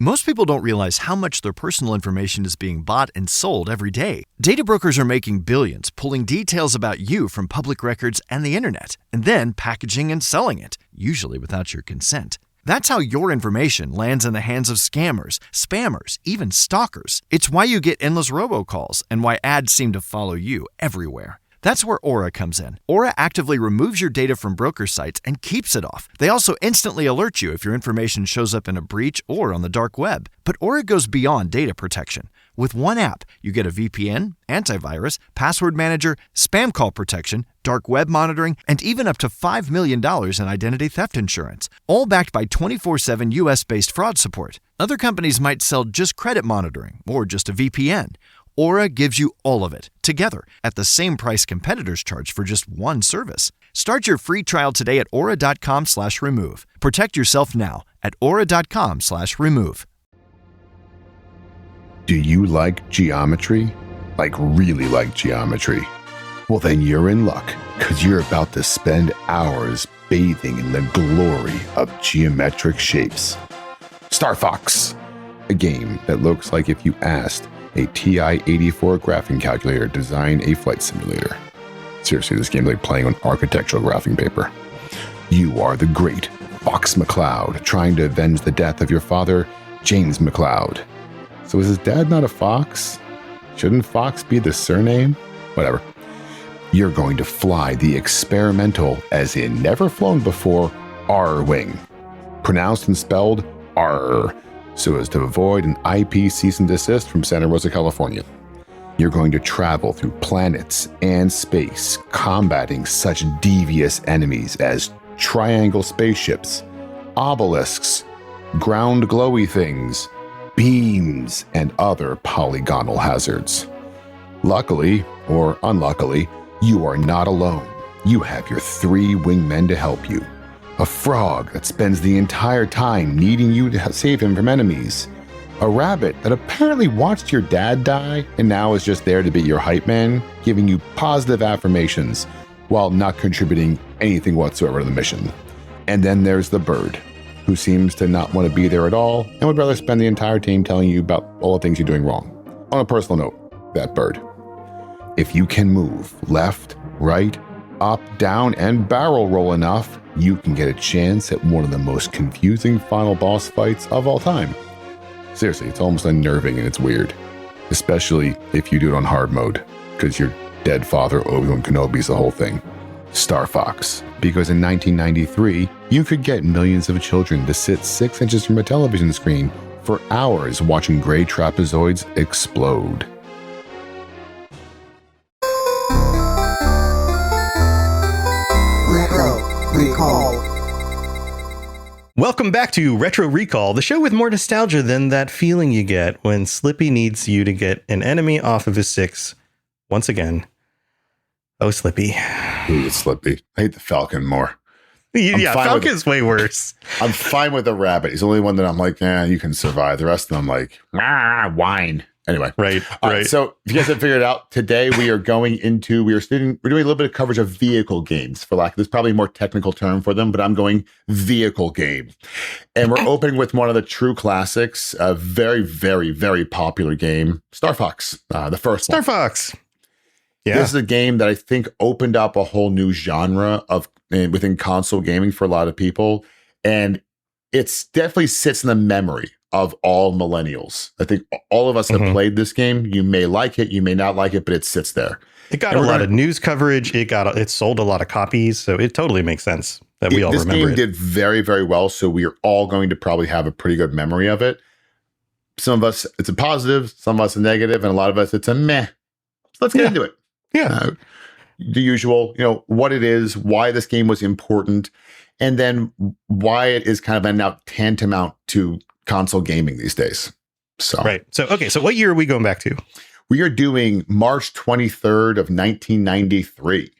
Most people don't realize how much their personal information is being bought and sold every day. Data brokers are making billions, pulling details about you from public records and the internet, and then packaging and selling it, usually without your consent. That's how your information lands in the hands of scammers, spammers, even stalkers. It's why you get endless robocalls and why ads seem to follow you everywhere. That's where Aura comes in. Aura actively removes your data from broker sites and keeps it off. They also instantly alert you if your information shows up in a breach or on the dark web. But Aura goes beyond data protection. With one app, you get a VPN, antivirus, password manager, spam call protection, dark web monitoring, and even up to $5 million in identity theft insurance. All backed by 24/7 US-based fraud support. Other companies might sell just credit monitoring or just a VPN. Aura gives you all of it, together, at the same price competitors charge for just one service. Start your free trial today at aura.com/remove. Protect yourself now at aura.com/remove. Do you like geometry? Like really like geometry? Well, then you're in luck, because you're about to spend hours bathing in the glory of geometric shapes. Star Fox, a game that looks like if you asked a TI-84 graphing calculator to design a flight simulator. Seriously, this game is like playing on architectural graphing paper. You are the great Fox McCloud, trying to avenge the death of your father, James McCloud. So is his dad not a fox? Shouldn't Fox be the surname? Whatever. You're going to fly the experimental, as in never flown before, R-Wing. Pronounced and spelled R, so as to avoid an IP cease and desist from Santa Rosa, California. You're going to travel through planets and space, combating such devious enemies as triangle spaceships, obelisks, ground glowy things, beams, and other polygonal hazards. Luckily, or unluckily, you are not alone. You have your 3 wingmen to help you. A frog that spends the entire time needing you to save him from enemies. A rabbit that apparently watched your dad die and now is just there to be your hype man, giving you positive affirmations while not contributing anything whatsoever to the mission. And then there's the bird, who seems to not want to be there at all and would rather spend the entire team telling you about all the things you're doing wrong. On a personal note, that bird. If you can move left, right, up, down, and barrel roll enough, you can get a chance at one of the most confusing final boss fights of all time. Seriously, it's almost unnerving and it's weird. Especially if you do it on hard mode, because your dead father, Obi-Wan Kenobi's the whole thing. Star Fox, because in 1993, you could get millions of children to sit 6 inches from a television screen for hours watching gray trapezoids explode. Recall. Welcome back to Retro Recall, the show with more nostalgia than that feeling you get when Slippy needs you to get an enemy off of his 6 once again. Oh, Slippy. Ooh, it's Slippy. I hate the Falcon more. Yeah, Falcon's way worse. I'm fine with the rabbit. He's the only one that I'm like, you can survive. The rest of them, I'm like, whine. Anyway, right. So if you guys have figured it out, today we are doing a little bit of coverage of vehicle games. There's probably a more technical term for them, but I'm going vehicle game. And we're opening with one of the true classics, a very, very, very popular game, Star Fox, the first one. Star Fox. Yeah. This is a game that I think opened up a whole new genre within console gaming for a lot of people. And it's definitely sits in the memory of all millennials. I think all of us have played this game. You may like it, you may not like it, but it sits there. It got a lot of news coverage. It sold a lot of copies, so it totally makes sense that we all remember it. This game did very, very well, so we are all going to probably have a pretty good memory of it. Some of us, it's a positive, some of us a negative, and a lot of us, it's a meh. So let's get into it. Yeah. The usual, what it is, why this game was important, and then why it is kind of now tantamount to console gaming these days. So right. So what year are we going back to? We are doing March 23rd of 1993.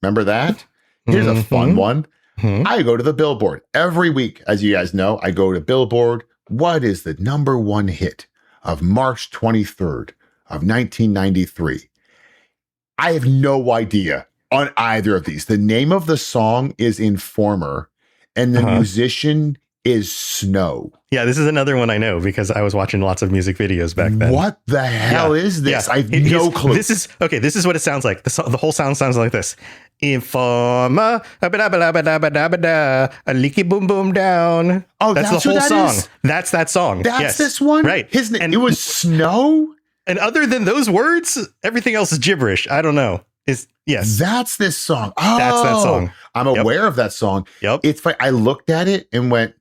Remember that? Here's a fun one. I go to the Billboard every week. As you guys know, I go to Billboard. What is the number 1 hit of March 23rd of 1993? I have no idea on either of these. The name of the song is Informer, and the musician is Snow. Yeah, this is another one I know because I was watching lots of music videos back then. What the hell is this? I have no clue. This is what it sounds like. The whole sound sounds like this. Informa, a leaky boom boom down. Oh, that's the whole song. That's that song. That's this one? Right. His name, it was Snow? And other than those words, everything else is gibberish. I don't know. Yes. That's this song. Oh, that's that song. I'm aware of that song. Yep. It's funny. I looked at it and went,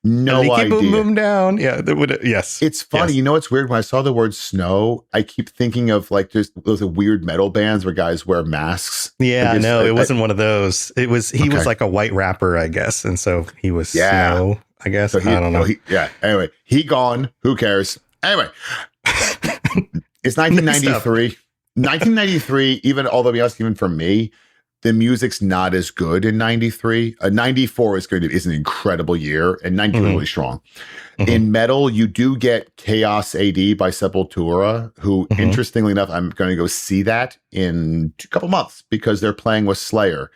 no idea. Boom, boom, down. Yeah. Yes. It's funny. Yes. You know, it's weird. When I saw the word Snow, I keep thinking of like just those weird metal bands where guys wear masks. Yeah, no, it wasn't one of those. He was like a white rapper, I guess. And so he was Snow, I guess. So I don't know. Anyway, he gone. Who cares? Anyway, it's 1993. 1993, even for me, the music's not as good in 93. 94 is an incredible year, and 92 really strong. In metal, you do get Chaos AD by Sepultura, who, interestingly enough, I'm going to go see that in a couple months because they're playing with Slayer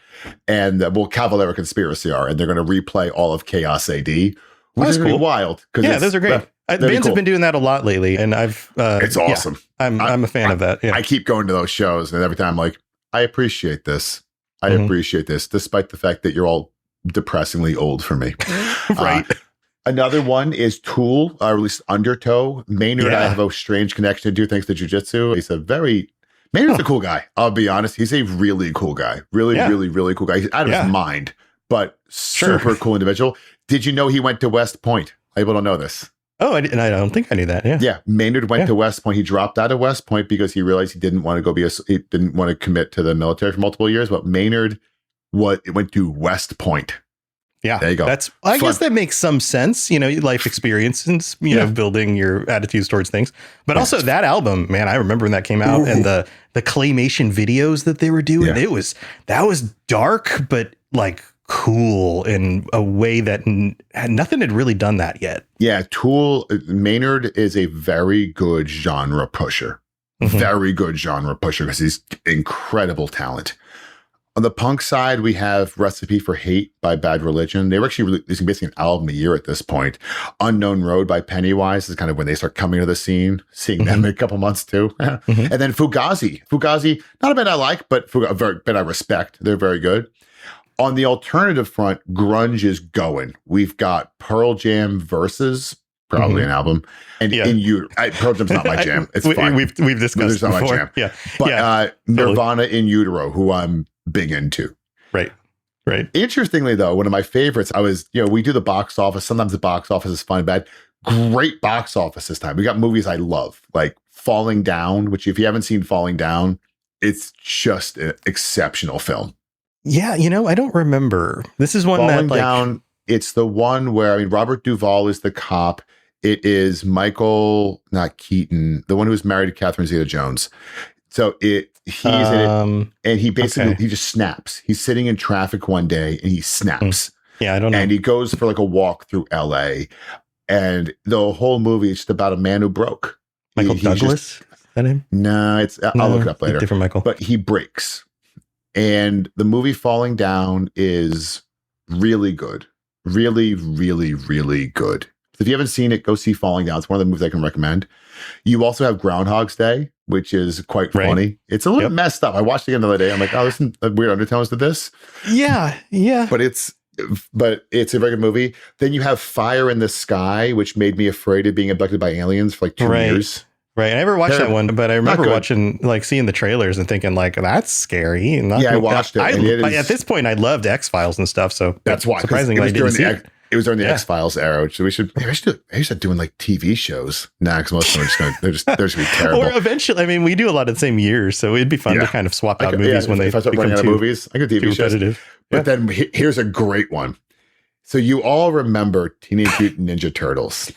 and Cavalera Conspiracy are, and they're going to replay all of Chaos AD, which is cool. Wild. Yeah, those are great. Bands have been doing that a lot lately, and it's awesome. I'm a fan of that. Yeah. I keep going to those shows, and every time I'm like, I appreciate this. I appreciate this, despite the fact that you're all depressingly old for me. Right. Another one is Tool, or at least Undertow. Maynard, I have a strange connection to, thanks to jiu-jitsu. Maynard's a cool guy. I'll be honest. He's a really cool guy. Really, really cool guy. He's out of his mind, but super cool individual. Did you know he went to West Point? People don't know this. Oh, I don't think I knew that. Yeah. Yeah. Maynard went to West Point. He dropped out of West Point because he realized he didn't want to he didn't want to commit to the military for multiple years. But Maynard went to West Point. Yeah. There you go. I guess that makes some sense. You know, life experience and, building your attitudes towards things. But also that album, man, I remember when that came out and the claymation videos that they were doing. That was dark, but like cool in a way that nothing had really done that yet. Yeah, Maynard is a very good genre pusher. Very good genre pusher because he's incredible talent. On the punk side, we have Recipe for Hate by Bad Religion. They were actually releasing basically an album a year at this point. Unknown Road by Pennywise is kind of when they start coming to the scene, seeing them in a couple months too. And then Fugazi. Fugazi, not a band I like, but a band I respect. They're very good. On the alternative front, grunge is going. We've got Pearl Jam Versus, probably an album, and In Utero. Pearl Jam's not my jam. It's fine. We've discussed it's not before. My jam. Yeah, but Nirvana In Utero, who I'm big into. Right. Interestingly, though, one of my favorites, we do the box office. Sometimes the box office is fun and bad. Great box office this time. We got movies I love, like Falling Down, which if you haven't seen Falling Down, it's just an exceptional film. Yeah, I don't remember. This is one Falling Down. It's the one where Robert Duvall is the cop. It is Michael, not Keaton, the one who was married to Catherine Zeta-Jones. So he's in it, and he basically he just snaps. He's sitting in traffic one day and he snaps. Yeah, I don't know. And he goes for like a walk through L.A. And the whole movie is just about a man who broke. Michael Douglas? Is that him? No, I'll look it up later. Different Michael. But he breaks. And the movie Falling Down is really good. Really, really, really good. So if you haven't seen it, go see Falling Down. It's one of the movies I can recommend. You also have Groundhog's Day, which is quite funny. It's a little messed up. I watched it again the other day. I'm like, oh, there's some weird undertones to this. Yeah. But it's a very good movie. Then you have Fire in the Sky, which made me afraid of being abducted by aliens for like 2 years. Right. I never watched that one, but I remember watching, seeing the trailers and thinking that's scary. And I watched it. At this point, I loved X-Files and stuff. So that's why. Surprisingly, I didn't see it. It was during the X-Files era, which we should start doing like TV shows. Nah, because most of them they're just going to be terrible. Or eventually, we do a lot of the same years, so it'd be fun to kind of swap out movies when they start running out of movies. I could TV shows. But then here's a great one. So you all remember Teenage Mutant Ninja Turtles,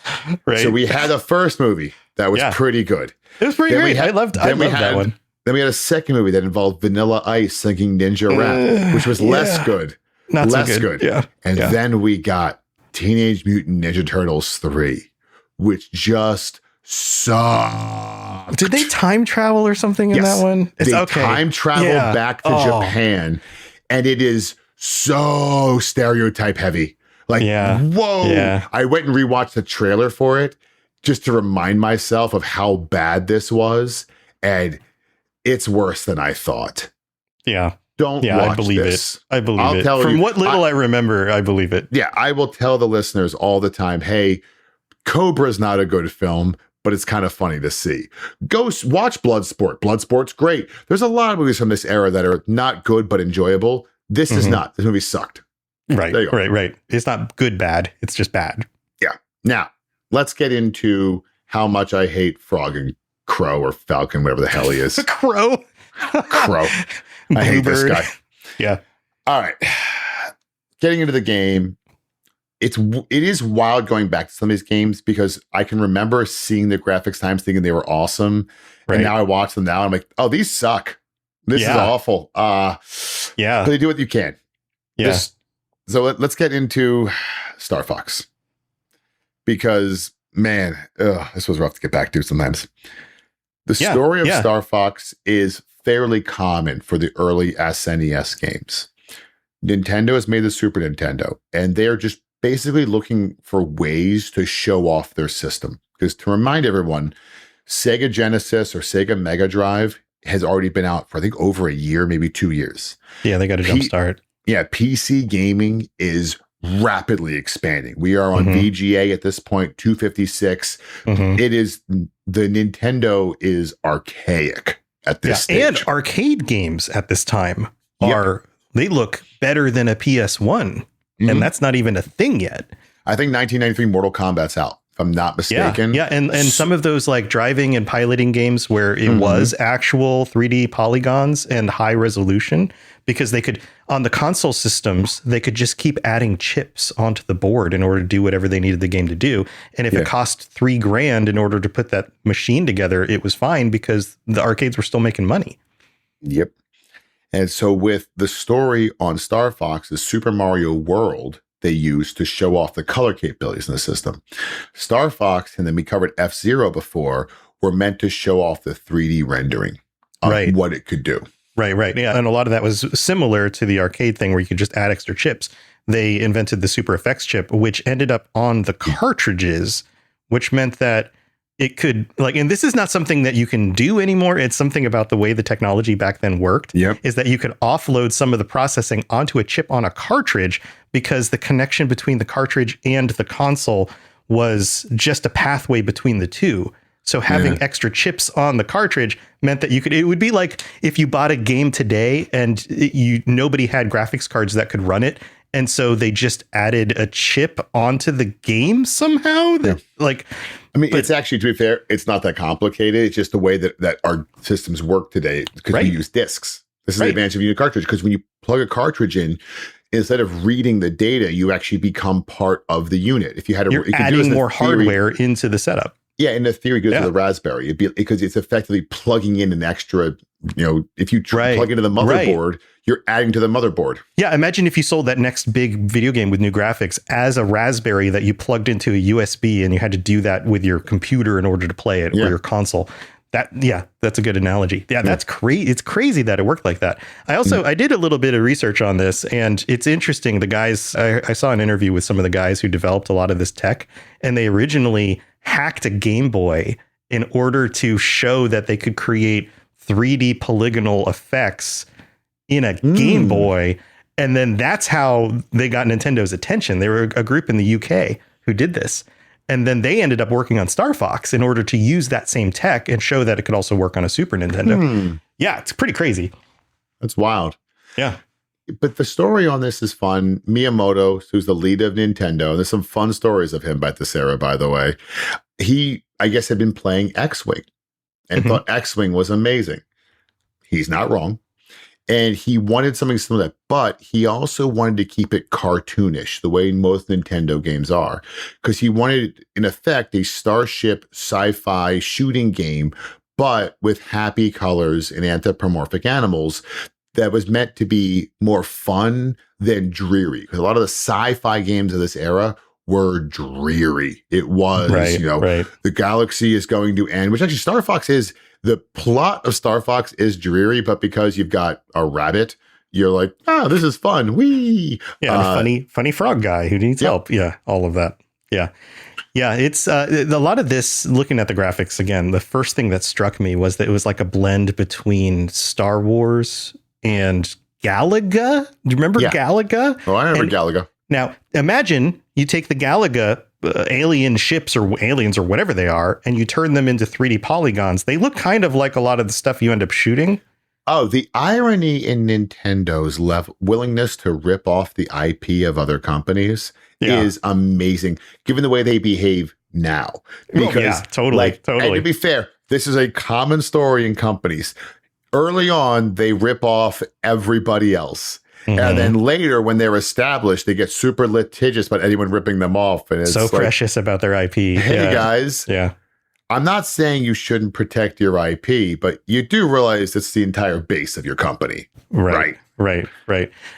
right? So we had a first movie that was pretty good. It was pretty great. I loved that one. Then we had a second movie that involved Vanilla Ice singing Ninja Rap, which was less good. Not so good. Yeah. And then we got Teenage Mutant Ninja Turtles 3, which just sucked. Did they time travel or something in that one? They time travel back to Japan, and it is so stereotype heavy. Like, Yeah. whoa. Yeah. I went and rewatched the trailer for it just to remind myself of how bad this was. And it's worse than I thought. Yeah. Don't Yeah, watch I believe this. it. I believe I'll it. tell From you, what little I remember, I believe it. Yeah, I will tell the listeners all the time, hey, Cobra's not a good film, but it's kind of funny to see. Watch Bloodsport. Bloodsport's great. There's a lot of movies from this era that are not good but enjoyable. This is not. This movie sucked. Right, There you go. right. It's not good, bad. It's just bad. Yeah. Now, let's get into how much I hate Frog and Crow or Falcon, whatever the hell he is. Crow. Crow. I hate this Bluebird. guy. Yeah. All right. Getting into the game. It is wild going back to some of these games because I can remember seeing the graphics times thinking they were awesome. Right. And now I watch them now and I'm like, oh, these suck. This is awful. Yeah. But you do what you can. Yeah. So let's get into Star Fox. Because, man, this was rough to get back to sometimes. The story of Star Fox is fairly common for the early SNES games. Nintendo has made the Super Nintendo, and they're just basically looking for ways to show off their system. Because to remind everyone, Sega Genesis or Sega Mega Drive has already been out for, I think, over a year, maybe 2 years. Yeah, they got a jump start. Yeah, PC gaming is rapidly expanding. We are on VGA at this point, 256. It is, the Nintendo is archaic at this stage. And arcade games at this time they look better than a PS1. And that's not even a thing yet. I think 1993 Mortal Kombat's out, if I'm not mistaken. Yeah. And some of those like driving and piloting games where it was actual 3D polygons and high resolution, because they could, on the console systems, they could just keep adding chips onto the board in order to do whatever they needed the game to do. And if it cost $3,000 in order to put that machine together, it was fine because the arcades were still making money. Yep. And so with the story on Star Fox's Super Mario World, they used to show off the color capabilities in the system. Star Fox, and then we covered F-Zero before, were meant to show off the 3D rendering of what it could do. Right. Yeah. And a lot of that was similar to the arcade thing where you could just add extra chips. They invented the Super Effects chip, which ended up on the cartridges, which meant that it could, like, and this is not something that you can do anymore. It's something about the way the technology back then worked, is that you could offload some of the processing onto a chip on a cartridge because the connection between the cartridge and the console was just a pathway between the two. So having extra chips on the cartridge meant that you could, it would be like if you bought a game today and nobody had graphics cards that could run it. And so they just added a chip onto the game somehow. It's actually, to be fair, it's not that complicated. It's just the way that our systems work today because we use discs. This is the advantage of using a cartridge, because when you plug a cartridge in, instead of reading the data, you actually become part of the unit. If you had you're adding more hardware into the setup. Yeah, in the theory, goes to the Raspberry. It'd be because it's effectively plugging in an extra. If you plug into the motherboard, you're adding to the motherboard. Yeah, imagine if you sold that next big video game with new graphics as a Raspberry that you plugged into a USB, and you had to do that with your computer in order to play it or your console. That's a good analogy. Yeah, that's crazy. It's crazy that it worked like that. I did a little bit of research on this, and it's interesting. The guys, I saw an interview with some of the guys who developed a lot of this tech, and they originally hacked a Game Boy in order to show that they could create 3D polygonal effects in a Game Boy. And then that's how they got Nintendo's attention. They were a group in the UK who did this. And then they ended up working on Star Fox in order to use that same tech and show that it could also work on a Super Nintendo. Yeah, it's pretty crazy. That's wild. Yeah. But the story on this is fun. Miyamoto, who's the lead of Nintendo, there's some fun stories of him about this era, by the way. He, I guess, had been playing X-Wing and thought X-Wing was amazing. He's not wrong. And he wanted something similar to that, but he also wanted to keep it cartoonish, the way most Nintendo games are, because he wanted, in effect, a Starship sci-fi shooting game, but with happy colors and anthropomorphic animals that was meant to be more fun than dreary. Because a lot of the sci-fi games of this era were dreary. It was, the galaxy is going to end, which actually Star Fox is. The plot of Star Fox is dreary, but because you've got a rabbit, you're like, oh, this is fun. Whee! Yeah, funny frog guy who needs help. Yeah, all of that. Yeah. Yeah, it's a lot of this, looking at the graphics again, the first thing that struck me was that it was like a blend between Star Wars and Galaga. Do you remember Galaga? Oh, I remember Galaga. Now, imagine you take the Galaga alien ships or aliens or whatever they are, and you turn them into 3D polygons. They look kind of like a lot of the stuff you end up shooting. Oh, the irony in Nintendo's willingness to rip off the IP of other companies is amazing, given the way they behave now. Because, totally. And to be fair, this is a common story in companies. Early on, they rip off everybody else. And then later, when they're established, they get super litigious about anyone ripping them off. And it's so precious about their IP. Hey, guys. Yeah. I'm not saying you shouldn't protect your IP, but you do realize it's the entire base of your company. Right.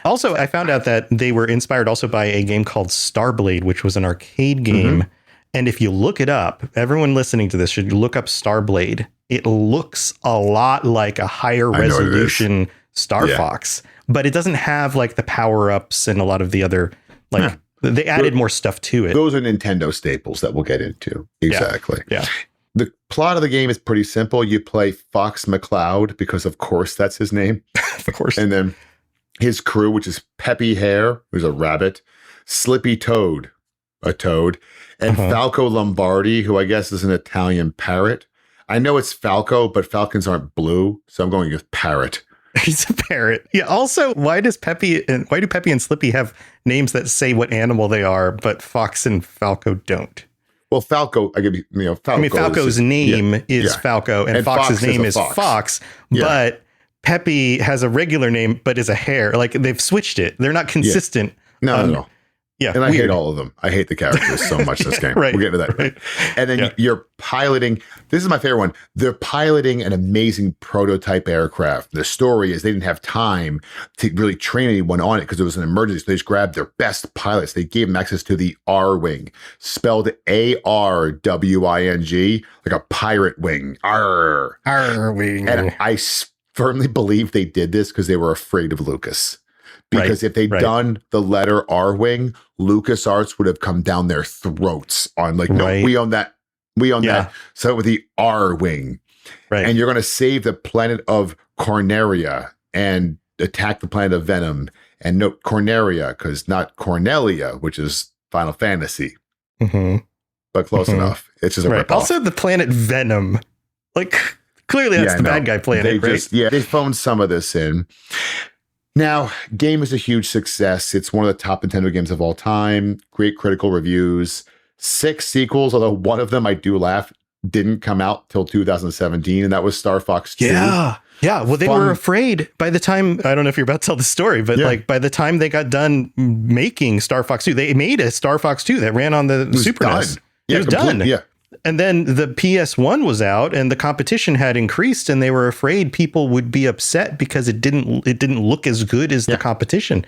Also, I found out that they were inspired also by a game called Starblade, which was an arcade game. And if you look it up, everyone listening to this should look up Starblade. It looks a lot like a higher resolution Star Fox, but it doesn't have like the power-ups and a lot of the other, like, they added more stuff to it. Those are Nintendo staples that we'll get into. Exactly. Yeah. The plot of the game is pretty simple. You play Fox McCloud because, of course, that's his name. Of course. And then his crew, which is Peppy Hare, who's a rabbit, Slippy Toad, a toad, and Falco Lombardi, who I guess is an Italian parrot. I know it's Falco, but falcons aren't blue, so I'm going with parrot. He's a parrot. Yeah. Also, why do Peppy and Slippy have names that say what animal they are, but Fox and Falco don't? Well, Falco, Falco's name is Falco, and Fox's name is Fox. But Peppy has a regular name, but is a hare. Like, they've switched it. They're not consistent. No. Yeah, and I hate all of them. I hate the characters so much in this game. We'll get into that. Right. And then you're piloting. This is my favorite one. They're piloting an amazing prototype aircraft. The story is they didn't have time to really train anyone on it because it was an emergency. So they just grabbed their best pilots. They gave them access to the R-Wing, spelled A-R-W-I-N-G, like a pirate wing. R-Wing. And I firmly believe they did this because they were afraid of Lucas. Because if they'd done the letter R-Wing, LucasArts would have come down their throats on like, no, we own that. We own that. So with the R-Wing. Right. And you're going to save the planet of Corneria and attack the planet of Venom. And note Corneria, because not Cornelia, which is Final Fantasy. But close enough. It's just a ripoff. Also, the planet Venom. Like, clearly that's the bad guy planet, they phoned some of this in. Now, game is a huge success. It's one of the top Nintendo games of all time. Great critical reviews. 6 sequels, although one of them, I do laugh, didn't come out till 2017, and that was Star Fox 2. Yeah. Well, they were afraid by the time, I don't know if you're about to tell the story, but like by the time they got done making Star Fox 2, they made a Star Fox 2 that ran on the Super NES. It was done. Yeah. And then the PS1 was out and the competition had increased and they were afraid people would be upset because it didn't look as good as the competition.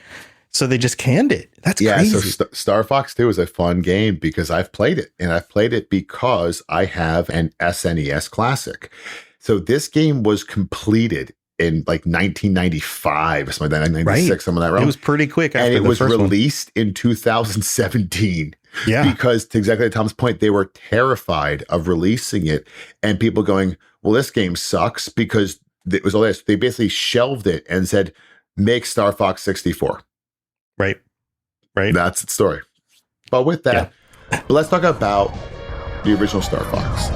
So they just canned it. That's crazy. So Star Fox 2 is a fun game because I've played it, and I've played it because I have an SNES Classic. So this game was completed in like 1995, something like that, 1996, some of that realm. It was pretty quick after and it was released in 2017. Yeah. Because to exactly Tom's point, they were terrified of releasing it and people going, well, this game sucks because it was all this. They basically shelved it and said, make Star Fox 64. Right. That's the story. But with that, but let's talk about the original Star Fox.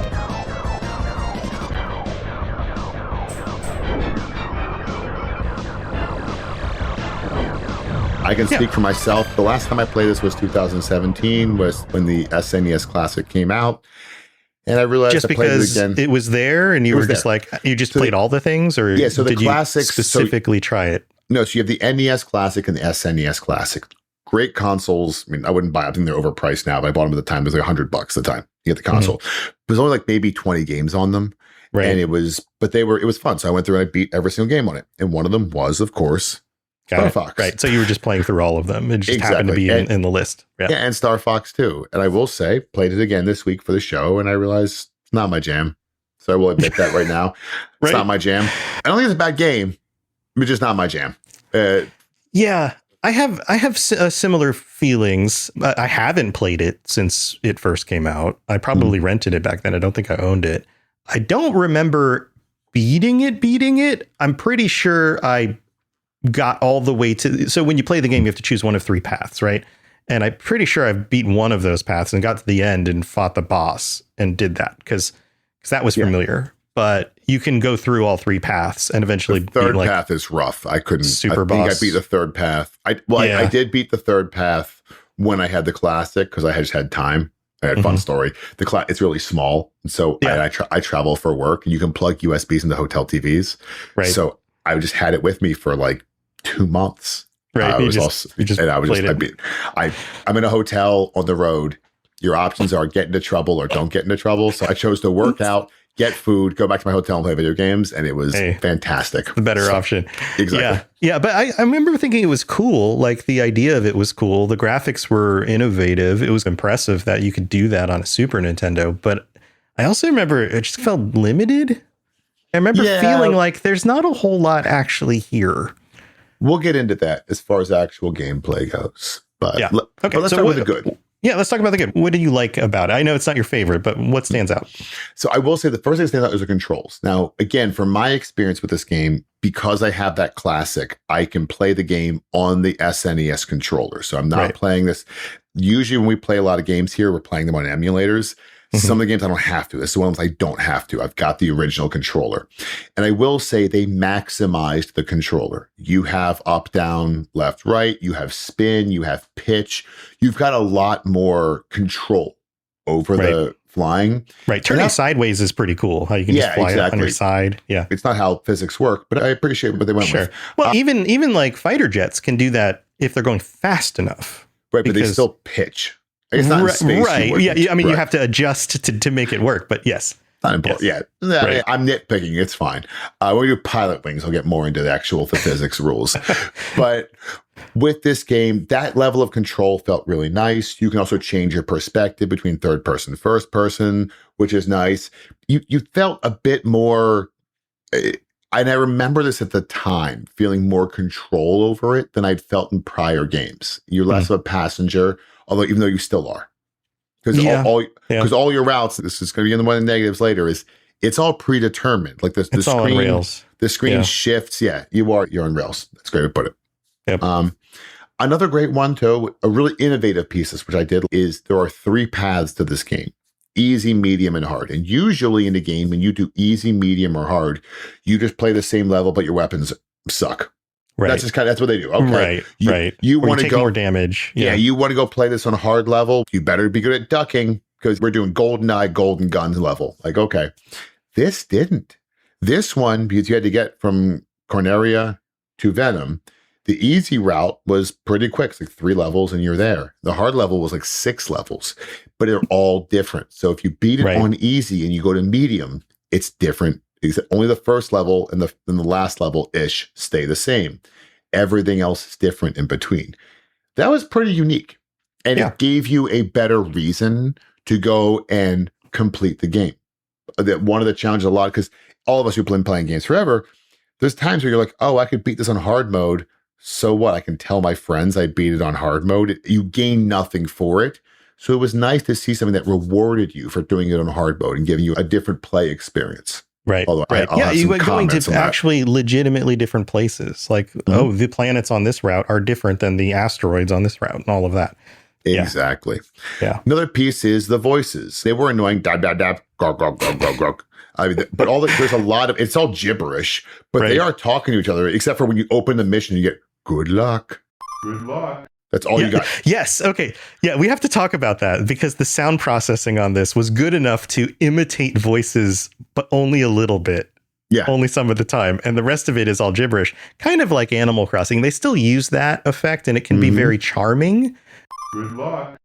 I can speak for myself. The last time I played this was 2017, was when the SNES Classic came out. And I realized just because it was there and you were just like, you just played all the things, or so the classics, you specifically try it? No, so you have the NES Classic and the SNES Classic. Great consoles. I mean, I wouldn't buy them. I think they're overpriced now, but I bought them at the time. It was like $100 at the time. You get the console. There's only like maybe 20 games on them. Right. And it was fun. So I went through and I beat every single game on it. And one of them was, of course, Star Fox. Right. So you were just playing through all of them. It just happened to be in the list. Yeah, and Star Fox 2. And I will say, played it again this week for the show, and I realized it's not my jam. So I will admit that right now. It's not my jam. I don't think it's a bad game. It's just not my jam. Yeah, I have similar feelings. I haven't played it since it first came out. I probably rented it back then. I don't think I owned it. I don't remember beating it. I'm pretty sure I got all the way to. So when you play the game, you have to choose one of 3 paths, right? And I'm pretty sure I've beaten one of those paths and got to the end and fought the boss and did that because that was familiar. But you can go through all 3 paths and eventually. The third path is rough. I couldn't. Super I think boss. I beat the third path. I did beat the third path when I had the classic because I just had time. I had fun story. It's really small, so I travel for work, and you can plug USBs into hotel TVs. Right. So I just had it with me for like 2 months. Right. I'm in a hotel on the road. Your options are get into trouble or don't get into trouble. So I chose to work out, get food, go back to my hotel and play video games. And it was fantastic. The better option. Exactly. Yeah. But I remember thinking it was cool. Like the idea of it was cool. The graphics were innovative. It was impressive that you could do that on a Super Nintendo. But I also remember it just felt limited. I remember feeling like there's not a whole lot actually here. We'll get into that as far as actual gameplay goes. But, but let's start with the good. Yeah, let's talk about the good. What do you like about it? I know it's not your favorite, but what stands out? So I will say the first thing that stands out is the controls. Now, again, from my experience with this game, because I have that classic, I can play the game on the SNES controller. So I'm not playing this. Usually when we play a lot of games here, we're playing them on emulators. Some of the games I don't have to. This is one of them I don't have to. I've got the original controller. And I will say they maximized the controller. You have up, down, left, right. You have spin. You have pitch. You've got a lot more control over the flying. Right. Turning sideways is pretty cool. How you can just fly on your side. Yeah. It's not how physics work, but I appreciate what they went with. Well, even like fighter jets can do that if they're going fast enough. Right. But they still pitch. It's not in space. Right. Yeah. I mean, you have to adjust to make it work, but yes. Not important. Yes. Yeah. I'm nitpicking. It's fine. When we do pilot wings, I'll get more into the physics rules. But with this game, that level of control felt really nice. You can also change your perspective between third person, first person, which is nice. You felt a bit more, and I remember this at the time, feeling more control over it than I'd felt in prior games. You're less of a passenger. Although, even though you still are, because all your routes, this is going to be in one of the negatives later, is it's all predetermined. Like the screen, all on rails. The screen shifts. Yeah, you're on rails. That's a great way to put it. Yep. Another great one, too, a really innovative piece, which I did, is there are 3 paths to this game: easy, medium, and hard. And usually in the game, when you do easy, medium, or hard, you just play the same level, but your weapons suck. Right. That's what they do. Okay. Right. You want to go more damage. Yeah. You want to go play this on a hard level. You better be good at ducking because we're doing GoldenEye, Golden Guns level. Like, okay. This didn't. This one, because you had to get from Corneria to Venom, the easy route was pretty quick. It's like 3 levels and you're there. The hard level was like 6 levels, but they're all different. So if you beat it on easy and you go to medium, it's different. Only the first level and the last level-ish stay the same. Everything else is different in between. That was pretty unique. And it gave you a better reason to go and complete the game. That one of the challenges a lot, because all of us who've been playing games forever, there's times where you're like, oh, I could beat this on hard mode. So what? I can tell my friends I beat it on hard mode. You gain nothing for it. So it was nice to see something that rewarded you for doing it on hard mode and giving you a different play experience. Right. You were going to actually legitimately different places. Like, the planets on this route are different than the asteroids on this route and all of that. Exactly. Yeah. Another piece is the voices. They were annoying. Dab, dab, dab. Grog, grog, grog, grog, grog. I mean, but there's a lot of, it's all gibberish, but they are talking to each other, except for when you open the mission, you get good luck. Good luck. That's all you got. Yes. Okay. Yeah, we have to talk about that because the sound processing on this was good enough to imitate voices, but only a little bit. Yeah. Only some of the time. And the rest of it is all gibberish, kind of like Animal Crossing. They still use that effect and it can be very charming. Good luck.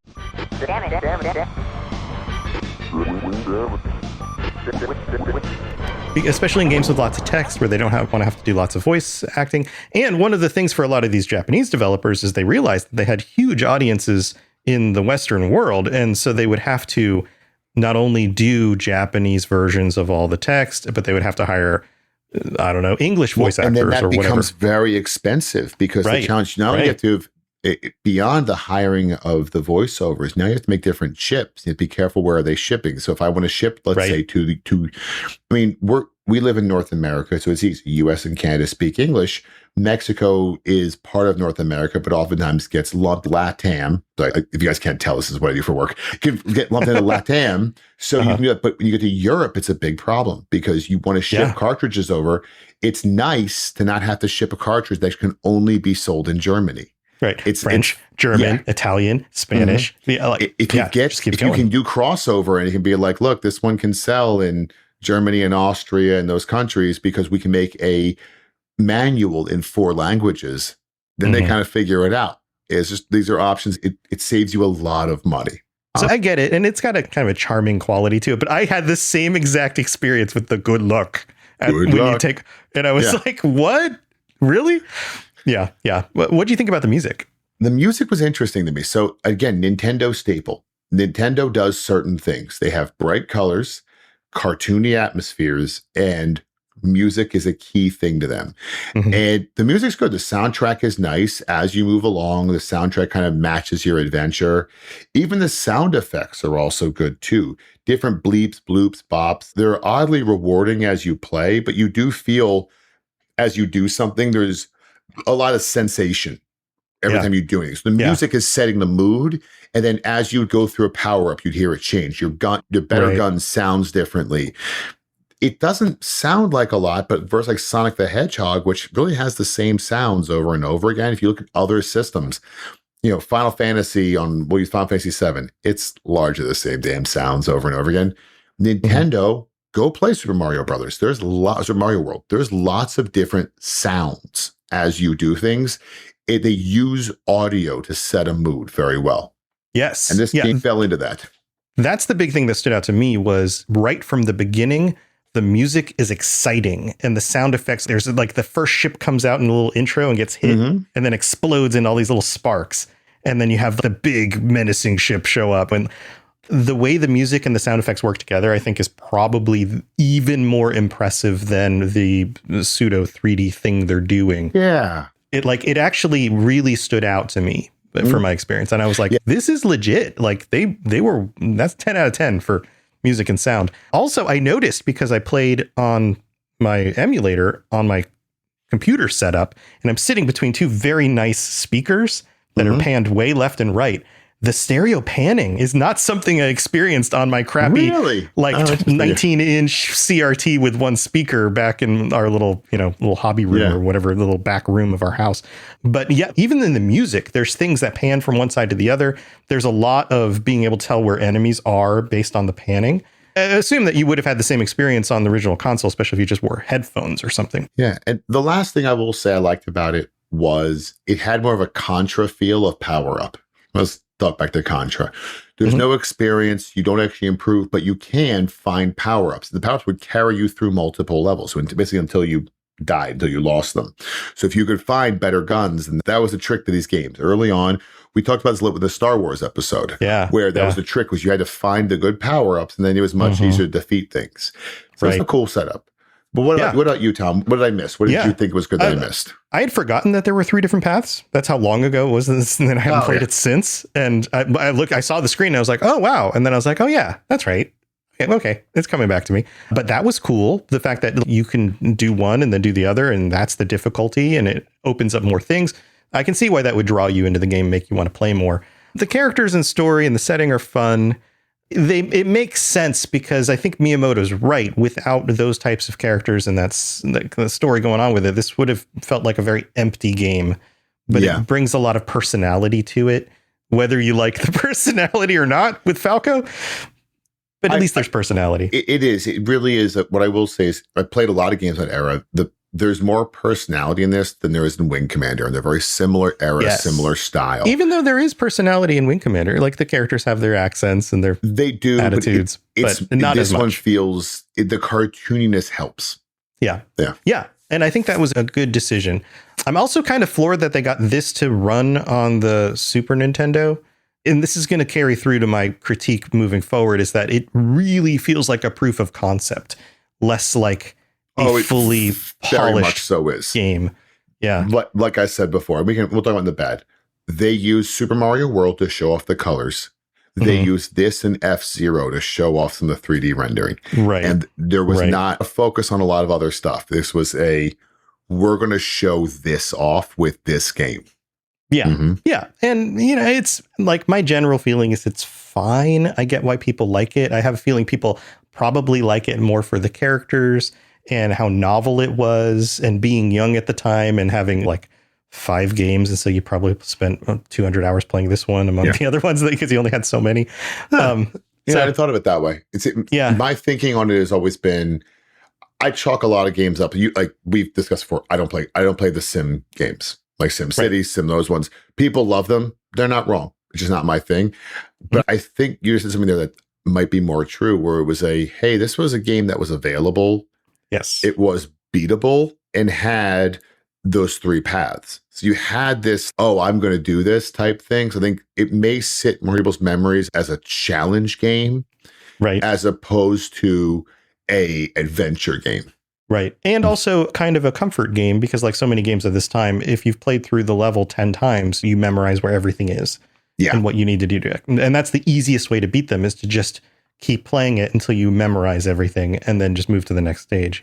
Especially in games with lots of text where they don't want to have to do lots of voice acting. And one of the things for a lot of these Japanese developers is they realized that they had huge audiences in the Western world. And so they would have to not only do Japanese versions of all the text, but they would have to hire I don't know, English voice actors and then that or whatever. becomes very expensive because the challenge now you have to have, beyond the hiring of the voiceovers, now you have to make different ships. You have to be careful where are they shipping. So if I want to ship, let's say I mean, we live in North America, so it's easy. US and Canada speak English. Mexico is part of North America, but oftentimes gets lumped LATAM. Like, if you guys can't tell, this is what I do for work. Get lumped into LATAM. So you can do that. But when you get to Europe, it's a big problem because you want to ship cartridges over. It's nice to not have to ship a cartridge that can only be sold in Germany. Right. It's French, German, Italian, Spanish. If you can do crossover and it can be like, look, this one can sell in Germany and Austria and those countries because we can make a manual in 4 languages, then they kind of figure it out. It's just, these are options. It saves you a lot of money. So I get it. And it's got a kind of a charming quality to it. But I had the same exact experience with the good luck. And I was like, what? Really? Yeah. Yeah. What do you think about the music? The music was interesting to me. So again, Nintendo staple. Nintendo does certain things. They have bright colors, cartoony atmospheres, and music is a key thing to them. And the music's good. The soundtrack is nice. As you move along, the soundtrack kind of matches your adventure. Even the sound effects are also good too. Different bleeps, bloops, bops. They're oddly rewarding as you play, but you do feel as you do something, there's a lot of sensation every time you're doing it. So the music is setting the mood. And then as you go through a power-up, you'd hear it change. Your better gun sounds differently. It doesn't sound like a lot, but versus like Sonic the Hedgehog, which really has the same sounds over and over again. If you look at other systems, Final Fantasy we'll use Final Fantasy 7. It's largely the same damn sounds over and over again. Nintendo, go play Super Mario Brothers. There's lots of Mario World. There's lots of different sounds as you do things. They use audio to set a mood very well. Yes. And this game fell into that. That's the big thing that stood out to me was right from the beginning, the music is exciting and the sound effects. There's like the first ship comes out in a little intro and gets hit and then explodes in all these little sparks. And then you have the big menacing ship show up. And the way the music and the sound effects work together, I think, is probably even more impressive than the pseudo 3D thing they're doing. Yeah. It actually really stood out to me for my experience. And I was like, this is legit. Like that's 10 out of 10 for music and sound. Also, I noticed because I played on my emulator on my computer setup, and I'm sitting between 2 very nice speakers that are panned way left and right. The stereo panning is not something I experienced on my crappy 19-inch CRT with 1 speaker back in our little hobby room or whatever, little back room of our house. But even in the music, there's things that pan from one side to the other. There's a lot of being able to tell where enemies are based on the panning. I assume that you would have had the same experience on the original console, especially if you just wore headphones or something. Yeah. And the last thing I will say I liked about it was it had more of a Contra feel of power up. Let's talk back to Contra. There's no experience. You don't actually improve, but you can find power-ups. The power-ups would carry you through multiple levels. So basically until you died, until you lost them. So if you could find better guns, and that was a trick to these games. Early on, we talked about this a little with the Star Wars episode. Yeah. Where that was the trick, was you had to find the good power-ups, and then it was much easier to defeat things. So that's a cool setup. But what about you, Tom? What did I miss? What did you think was good that I missed? I had forgotten that there were 3 different paths. That's how long ago it was this, and then I haven't played it since. And I saw the screen and I was like, oh, wow. And then I was like, oh, yeah, that's right. Okay, it's coming back to me. But that was cool. The fact that you can do one and then do the other, and that's the difficulty, and it opens up more things. I can see why that would draw you into the game, make you want to play more. The characters and story and the setting are fun. It makes sense because I think Miyamoto's right. Without those types of characters and that's the story going on with it, this would have felt like a very empty game. But it brings a lot of personality to it, whether you like the personality or not with Falco. But at least there's personality. It is. It really is. What I will say is I played a lot of games in that era. There's more personality in this than there is in Wing Commander, and they're very similar era, similar style. Even though there is personality in Wing Commander, like the characters have their accents and their attitudes, but not as much. This one feels the cartooniness helps. Yeah. And I think that was a good decision. I'm also kind of floored that they got this to run on the Super Nintendo. And this is going to carry through to my critique moving forward, is that it really feels like a proof of concept, less like fully very much polished so is game. Yeah. Like I said before, we'll talk about in the bad. They use Super Mario World to show off the colors. They use this and F-Zero to show off some of the 3D rendering. Right. And there was not a focus on a lot of other stuff. This was we're going to show this off with this game. Yeah. Yeah. And, it's like my general feeling is it's fine. I get why people like it. I have a feeling people probably like it more for the characters and how novel it was and being young at the time and having like 5 games. And so you probably spent 200 hours playing this one among the other ones because you only had so many. I hadn't thought of it that way. My thinking on it has always been, I chalk a lot of games up. Like we've discussed before, I don't play the sim games. Like Sim City, Sim, those ones. People love them. They're not wrong. It's just not my thing. But I think you said something there that might be more true, where it was hey, this was a game that was available. Yes. It was beatable and had those 3 paths. So you had this, I'm going to do this type thing. So I think it may sit in more people's memories as a challenge game, right, as opposed to a adventure game. Right. And also kind of a comfort game because like so many games of this time, if you've played through the level 10 times, you memorize where everything is and what you need to do to it. And that's the easiest way to beat them is to just keep playing it until you memorize everything and then just move to the next stage,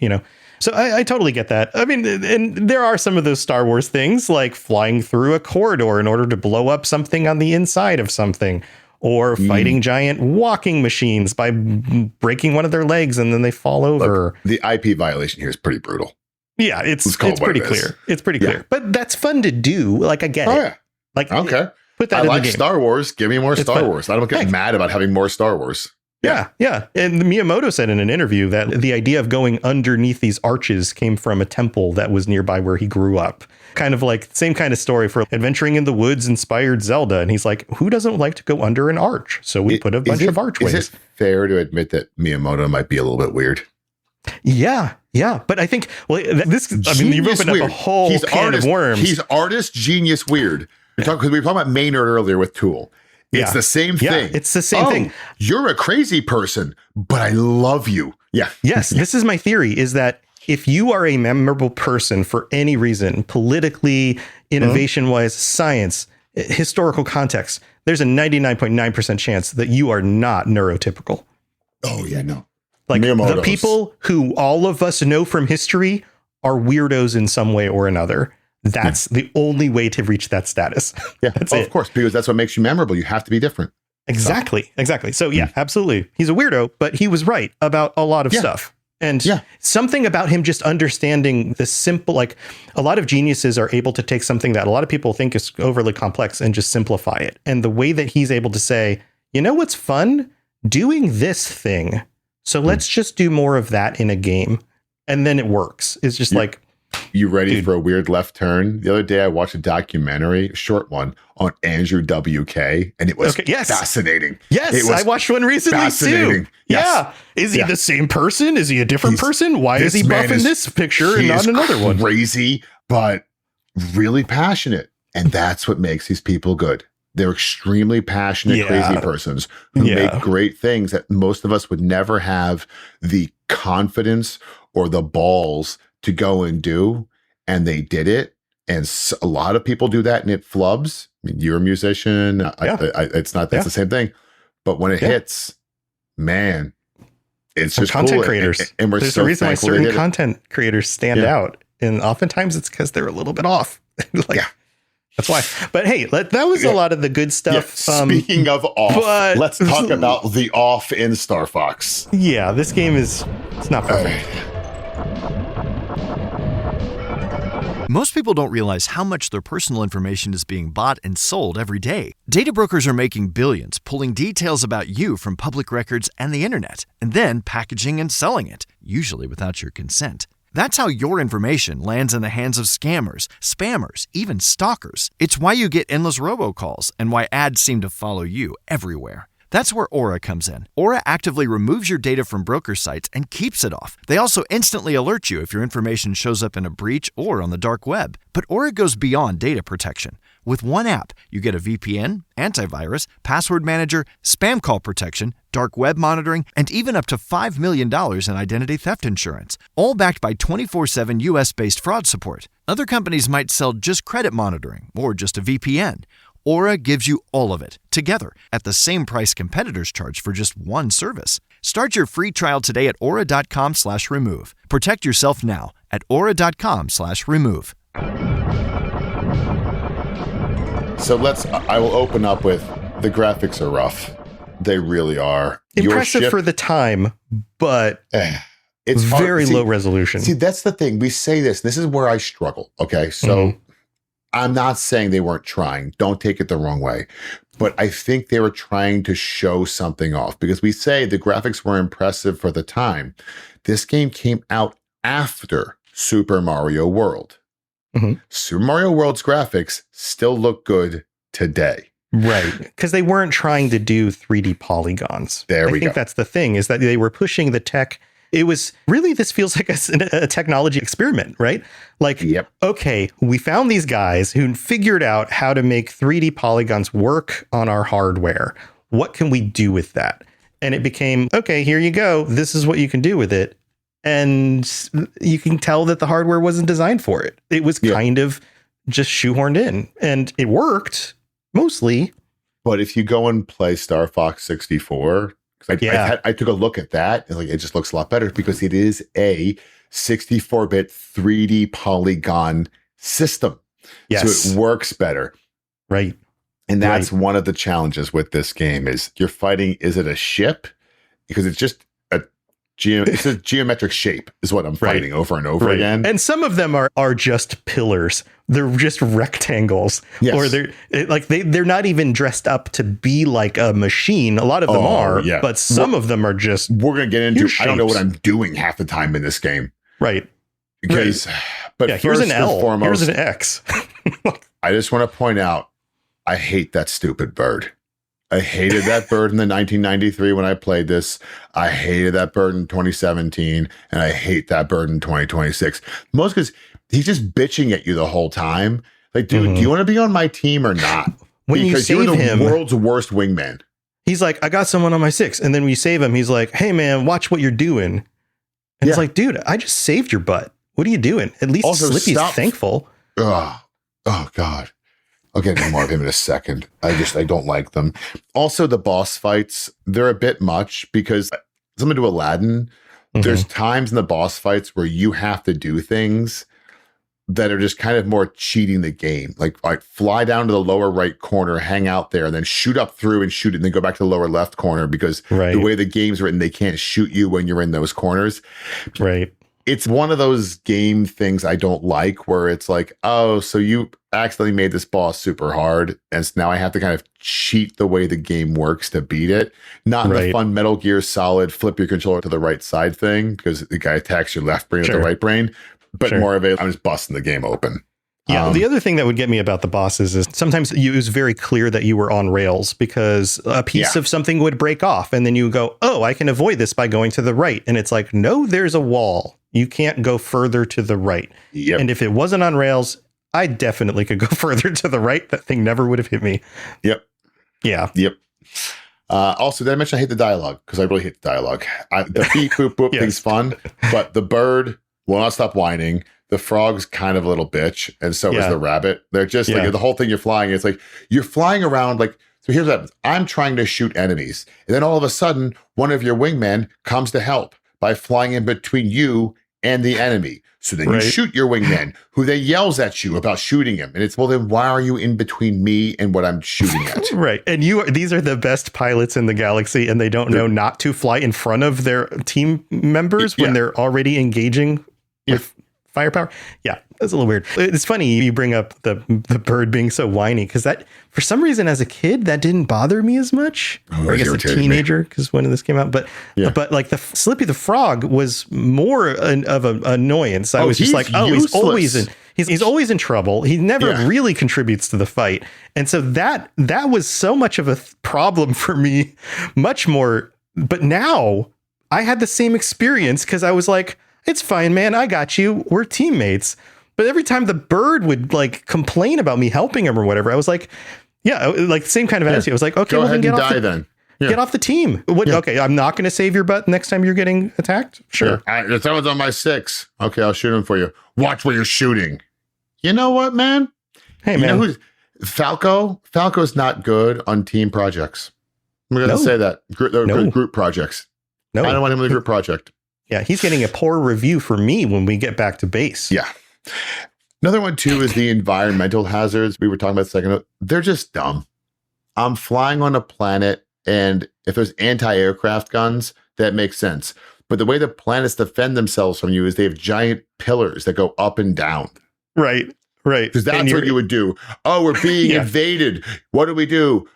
So I totally get that. I mean, and there are some of those Star Wars things like flying through a corridor in order to blow up something on the inside of something. Or fighting giant walking machines by breaking one of their legs and then they fall over. Look, the IP violation here is pretty brutal. Yeah, it's pretty clear. It's pretty clear. But that's fun to do. Like, I get it. Yeah. Like, okay. Put that I in like the game. Star Wars. Give me more Star Wars. I don't get mad about having more Star Wars. Yeah. And Miyamoto said in an interview that the idea of going underneath these arches came from a temple that was nearby where he grew up. Kind of like same kind of story for Adventuring in the Woods inspired Zelda. And he's like, who doesn't like to go under an arch? So we put a bunch of archways. Is it fair to admit that Miyamoto might be a little bit weird? Yeah. But I think, you've opened up a whole can of worms. He's artist, genius, weird. Because we were talking about Maynard earlier with Tool. It's the same thing. It's the same thing. You're a crazy person, but I love you. Yeah. Yes. This is my theory is that if you are a memorable person for any reason, politically, innovation-wise, science, historical context, there's a 99.9% chance that you are not neurotypical. Oh, yeah, no. Like the people who all of us know from history are weirdos in some way or another. That's the only way to reach that status. Yeah, of course, because that's what makes you memorable. You have to be different. Exactly. So, yeah, absolutely. He's a weirdo, but he was right about a lot of stuff. And something about him just understanding the simple, like a lot of geniuses are able to take something that a lot of people think is overly complex and just simplify it. And the way that he's able to say, you know what's fun? Doing this thing. So let's just do more of that in a game. And then it works. It's just like, you ready for a weird left turn? The other day I watched a documentary, a short one, on Andrew WK, and it was fascinating. Yes, I watched one recently too. Yes. Yeah. Is he the same person? Is he a different person? Why is he buff in this picture and not another one? Crazy, but really passionate. And that's what makes these people good. They're extremely passionate, crazy persons who make great things that most of us would never have the confidence or the balls to go and do, and they did it. And a lot of people do that and it flubs. I mean, you're a musician. It's not, that's the same thing. But when it hits, man, it's just content cool. creators. And we're There's so a reason why thankful certain content creators stand out. And oftentimes it's because they're a little bit off. That's why. But hey, that was a lot of the good stuff. Speaking of off, let's talk about the off in Star Fox. Yeah, this game it's not perfect. Most people don't realize how much their personal information is being bought and sold every day. Data brokers are making billions, pulling details about you from public records and the internet, and then packaging and selling it, usually without your consent. That's how your information lands in the hands of scammers, spammers, even stalkers. It's why you get endless robocalls and why ads seem to follow you everywhere. That's where Aura comes in. Aura actively removes your data from broker sites and keeps it off. They also instantly alert you if your information shows up in a breach or on the dark web. But Aura goes beyond data protection. With one app, you get a VPN, antivirus, password manager, spam call protection, dark web monitoring, and even up to $5 million in identity theft insurance. All backed by 24/7 US-based fraud support. Other companies might sell just credit monitoring or just a VPN. Aura gives you all of it, together, at the same price competitors charge for just one service. Start your free trial today at aura.com/remove. Protect yourself now at aura.com/remove. So I will open up with the graphics are rough. They really are. Impressive for the time, but it's very low resolution. See, that's the thing. We say this is where I struggle. Okay. So I'm not saying they weren't trying. Don't take it the wrong way. But I think they were trying to show something off because we say the graphics were impressive for the time. This game came out after Super Mario World. Super Mario World's graphics still look good today. Right. Because they weren't trying to do 3D polygons. I think that's the thing, is that they were pushing the tech. It was really, this feels like a technology experiment, right? Like, okay, we found these guys who figured out how to make 3D polygons work on our hardware. What can we do with that? And it became, okay, here you go. This is what you can do with it. And you can tell that the hardware wasn't designed for it. It was kind of just shoehorned in, and it worked mostly. But if you go and play Star Fox 64, I took a look at that, and it just looks a lot better because it is a 64-bit 3D polygon system. Yes. So it works better. Right. And that's one of the challenges with this game is you're fighting, is it a ship? Because it's just it's a geometric shape is what I'm fighting over and over again. And some of them are just pillars. They're just rectangles. Yes. Or they're not even dressed up to be like a machine. A lot of them are, but some of them are just, we're going to get into, I don't know what I'm doing half the time in this game. Right. Because, but here's an L, foremost, here's an X. I just want to point out, I hate that stupid bird. I hated that bird in the 1993 when I played this. I hated that bird in 2017, and I hate that bird in 2026. Most because he's just bitching at you the whole time. Like, dude, do you want to be on my team or not? When because you save you're the him, world's worst wingman. He's like, I got someone on my 6. And then when you save him, he's like, hey, man, watch what you're doing. And it's like, dude, I just saved your butt. What are you doing? At least also, Slippy's thankful. Oh, God. I'll get into more of him in a second. I don't like them. Also, the boss fights, they're a bit much because similar to Aladdin, there's times in the boss fights where you have to do things that are just kind of more cheating the game. Like fly down to the lower right corner, hang out there, and then shoot up through and shoot it, and then go back to the lower left corner because the way the game's written, they can't shoot you when you're in those corners. Right. It's one of those game things I don't like where it's like, oh, so you accidentally made this boss super hard, and so now I have to kind of cheat the way the game works to beat it. Not in the fun Metal Gear Solid flip your controller to the right side thing because the guy attacks your left brain with the right brain, but more of it, I'm just busting the game open. Yeah, the other thing that would get me about the bosses is sometimes it was very clear that you were on rails because a piece of something would break off, and then you go, oh, I can avoid this by going to the right. And it's like, no, there's a wall. You can't go further to the right. Yep. And if it wasn't on rails, I definitely could go further to the right. That thing never would have hit me. Yep. Yeah. Yep. Also, did I mention I hate the dialogue? Because I really hate the dialogue. The beep, boop, boop thing's fun, but the bird will not stop whining. The frog's kind of a little bitch, and so is the rabbit. They're just like the whole thing you're flying. It's like you're flying around like, so here's what happens. I'm trying to shoot enemies. And then all of a sudden, one of your wingmen comes to help by flying in between you and the enemy. So then you shoot your wingman, who then yells at you about shooting him. And it's, well, then why are you in between me and what I'm shooting at? Right. And these are the best pilots in the galaxy, and they don't know not to fly in front of their team members when they're already engaging with firepower. Yeah, that's a little weird. It's funny you bring up the bird being so whiny, because that, for some reason, as a kid, that didn't bother me as much. Or I guess a teenager, because when this came out. But like the Slippy the Frog was more of an annoyance. I was just like, he's always in trouble. He never really contributes to the fight. And so that was so much of a problem for me, much more. But now I had the same experience because I was like, it's fine, man. I got you. We're teammates. But every time the bird would like complain about me helping him or whatever, I was like, yeah, like the same kind of attitude. I was like, okay, Go well ahead then and die then. Yeah. Get off the team. What? Yeah. Okay, I'm not going to save your butt next time you're getting attacked. Sure. Yeah. Someone's on my 6. Okay, I'll shoot him for you. Watch where you're shooting. You know what, man? Hey, You man. know who's Falco? Falco's not good on team projects. I'm going to say that. Group projects. No. I don't want him in the group project. Yeah, he's getting a poor review from me when we get back to base. Yeah. Another one, too, is the environmental hazards we were talking about a second ago. They're just dumb. I'm flying on a planet, and if there's anti-aircraft guns, that makes sense. But the way the planets defend themselves from you is they have giant pillars that go up and down. Right. Because that's what you would do. Oh, we're being invaded. What do?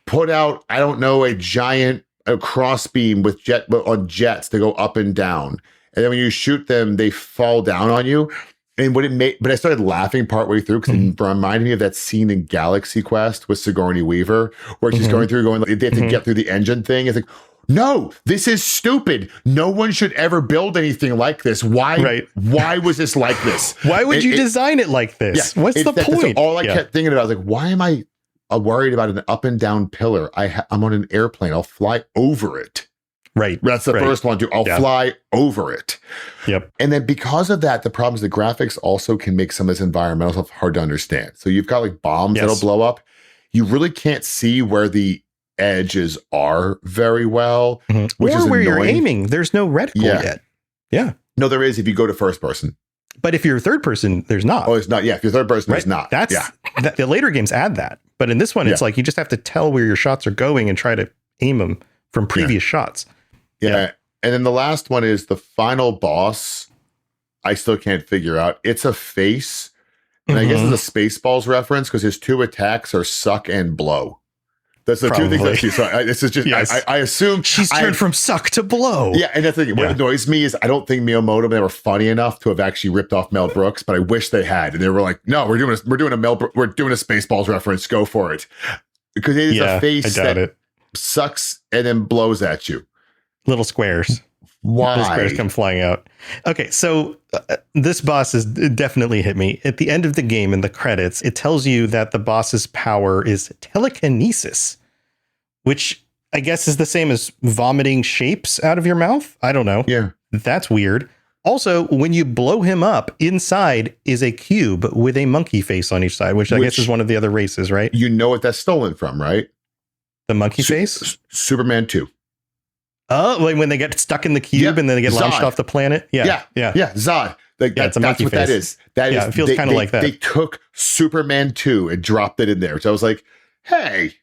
Put out, I don't know, a giant crossbeam with jets to go up and down. And then when you shoot them, they fall down on you. And but I started laughing partway through because it reminded me of that scene in Galaxy Quest with Sigourney Weaver, where she's going, they have to get through the engine thing. It's like, no, this is stupid. No one should ever build anything like this. Why was this like this? Why would you design it like this? Yeah, What's the point? All I kept thinking about, I was like, why am I worried about an up and down pillar? I'm on an airplane. I'll fly over it. Right. That's the first one, too. I'll fly over it. Yep. And then because of that, the problem is the graphics also can make some of this environmental stuff hard to understand. So you've got like bombs that'll blow up. You really can't see where the edges are very well, which is where annoying. You're aiming. There's no reticle yet. Yeah. No, there is if you go to first person. But if you're third person, there's not. Oh, it's not. Yeah, if you're third person, there's not. The later games add that. But in this one, it's like you just have to tell where your shots are going and try to aim them from previous shots. Yeah. And then the last one is the final boss. I still can't figure out. It's a face. And I guess it's a Spaceballs reference because his 2 attacks are suck and blow. That's the 2 things I see. So this is just, I assume she's turned from suck to blow. Yeah. And that's the thing. What annoys me is I don't think Miyamoto, they were funny enough to have actually ripped off Mel Brooks, but I wish they had. And they were like, no, we're doing a Spaceballs reference. Go for it. Because it is a face that sucks and then blows at you. Little squares. Why? The squares come flying out. Okay, so this boss has definitely hit me. At the end of the game in the credits, it tells you that the boss's power is telekinesis, which I guess is the same as vomiting shapes out of your mouth. I don't know. Yeah. That's weird. Also, when you blow him up, inside is a cube with a monkey face on each side, which I guess is one of the other races, right? You know what that's stolen from, right? The monkey face? Superman 2. Oh, when they get stuck in the cube and then they get launched off the planet? Yeah. Zod. Like it's a monkey that's what face. that is. It feels kind of like that. They took Superman 2 and dropped it in there. So I was like, hey,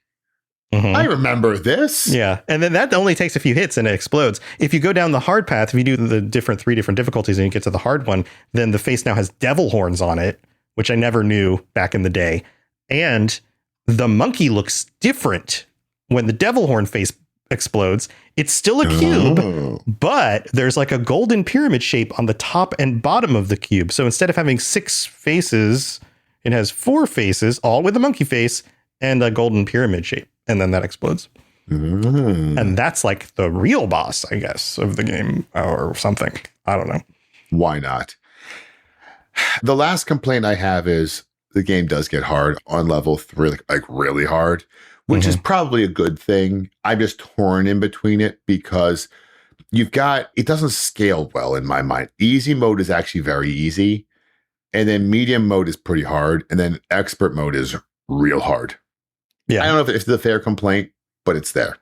I remember this. Yeah. And then that only takes a few hits and it explodes. If you go down the hard path, if you do the 3 different difficulties and you get to the hard one, then the face now has devil horns on it, which I never knew back in the day. And the monkey looks different when the devil horn face explodes. It's still a cube, but there's like a golden pyramid shape on the top and bottom of the cube. So instead of having 6 faces, it has 4 faces, all with a monkey face and a golden pyramid shape. And then that explodes. And that's like the real boss, I guess, of the game or something. I don't know. Why not? The last complaint I have is the game does get hard on level 3, like really hard, which is probably a good thing. I'm just torn in between it because it doesn't scale well in my mind. Easy mode is actually very easy. And then medium mode is pretty hard. And then expert mode is real hard. Yeah. I don't know if it's the fair complaint, but it's there.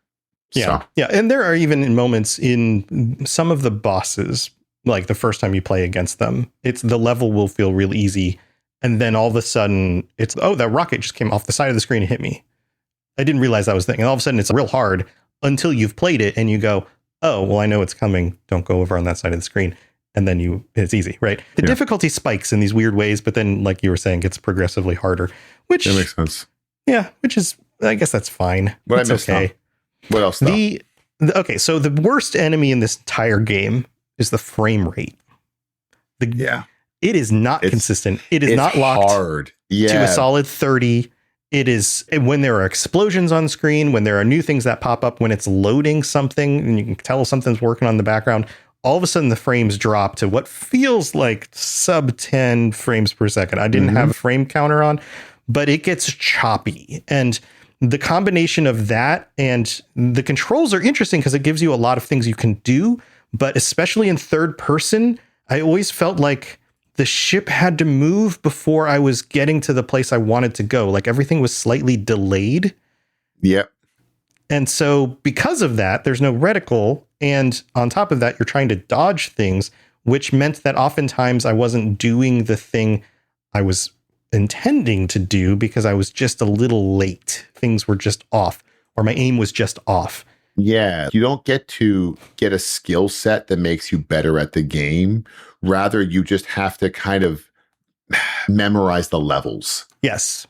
Yeah. So. Yeah. And there are even moments in some of the bosses, like the first time you play against them, the level will feel real easy. And then all of a sudden that rocket just came off the side of the screen and hit me. I didn't realize that was the thing. And all of a sudden it's real hard until you've played it and you go, oh, well, I know it's coming. Don't go over on that side of the screen. And then it's easy, right? The difficulty spikes in these weird ways, but then, like you were saying, gets progressively harder, which that makes sense. Yeah, which is, I guess that's fine. It's okay. What else? Okay, so the worst enemy in this entire game is the frame rate. It is not consistent. It is not locked hard. To a solid 30. It is when there are explosions on screen, when there are new things that pop up, when it's loading something and you can tell something's working on the background. all of a sudden the frames drop to what feels like sub 10 frames per second. I didn't have a frame counter on, but it gets choppy. And the combination of that and the controls are interesting because it gives you a lot of things you can do. But especially in third person, I always felt like the ship had to move before I was getting to the place I wanted to go. Like everything was slightly delayed. Yep. And so because of that, there's no reticle. And on top of that, you're trying to dodge things, which meant that oftentimes I wasn't doing the thing I was intending to do because I was just a little late. Things were just off, or my aim was just off. Yeah, you don't get to get a skill set that makes you better at the game. Rather, you just have to kind of memorize the levels. Yes.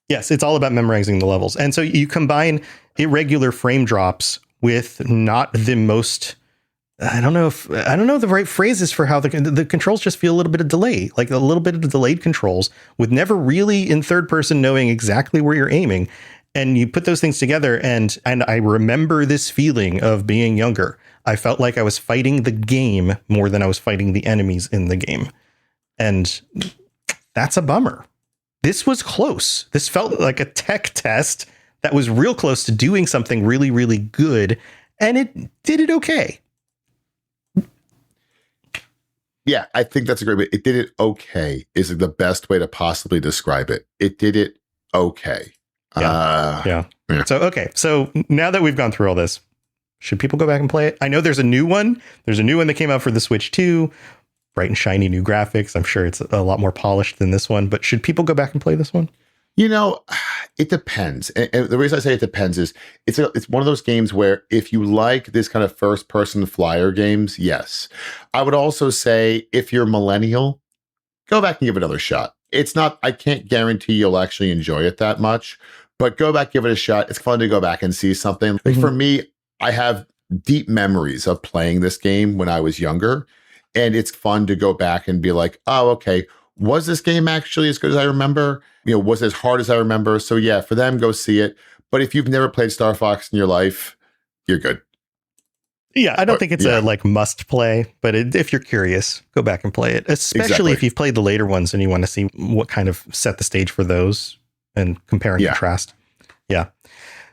It's all about memorizing the levels. And so you combine irregular frame drops with not the most, I don't know the right phrases for how the controls just feel a little bit of delay, like a little bit of delayed controls with never really in third person knowing exactly where you're aiming. And you put those things together, and I remember this feeling of being younger. I felt like I was fighting the game more than I was fighting the enemies in the game. And that's a bummer. This was close. This felt like a tech test that was real close to doing something really, really good. And it did it okay. Yeah, I think that's a great way. It did it okay is the best way to possibly describe it. It did it okay. Yeah. So now that we've gone through all this, should people go back and play it? I know there's a new one. There's a new one that came out for the Switch too. Bright and shiny new graphics. I'm sure it's a lot more polished than this one, but should people go back and play this one? You know, it depends. And the reason I say it depends is it's one of those games where if you like this kind of first person flyer games, yes. I would also say if you're millennial, go back and give it another shot. It's not, I can't guarantee you'll actually enjoy it that much, but go back, give it a shot. It's fun to go back and see something. Like for me, I have deep memories of playing this game when I was younger, and it's fun to go back and be like, oh, okay, was this game actually as good as I remember? You know, was it as hard as I remember? So yeah, for them, go see it. But if you've never played Star Fox in your life, you're good. Yeah, I don't think it's a must play, but if you're curious, go back and play it, especially if you've played the later ones and you want to see what kind of set the stage for those and compare and contrast. Yeah.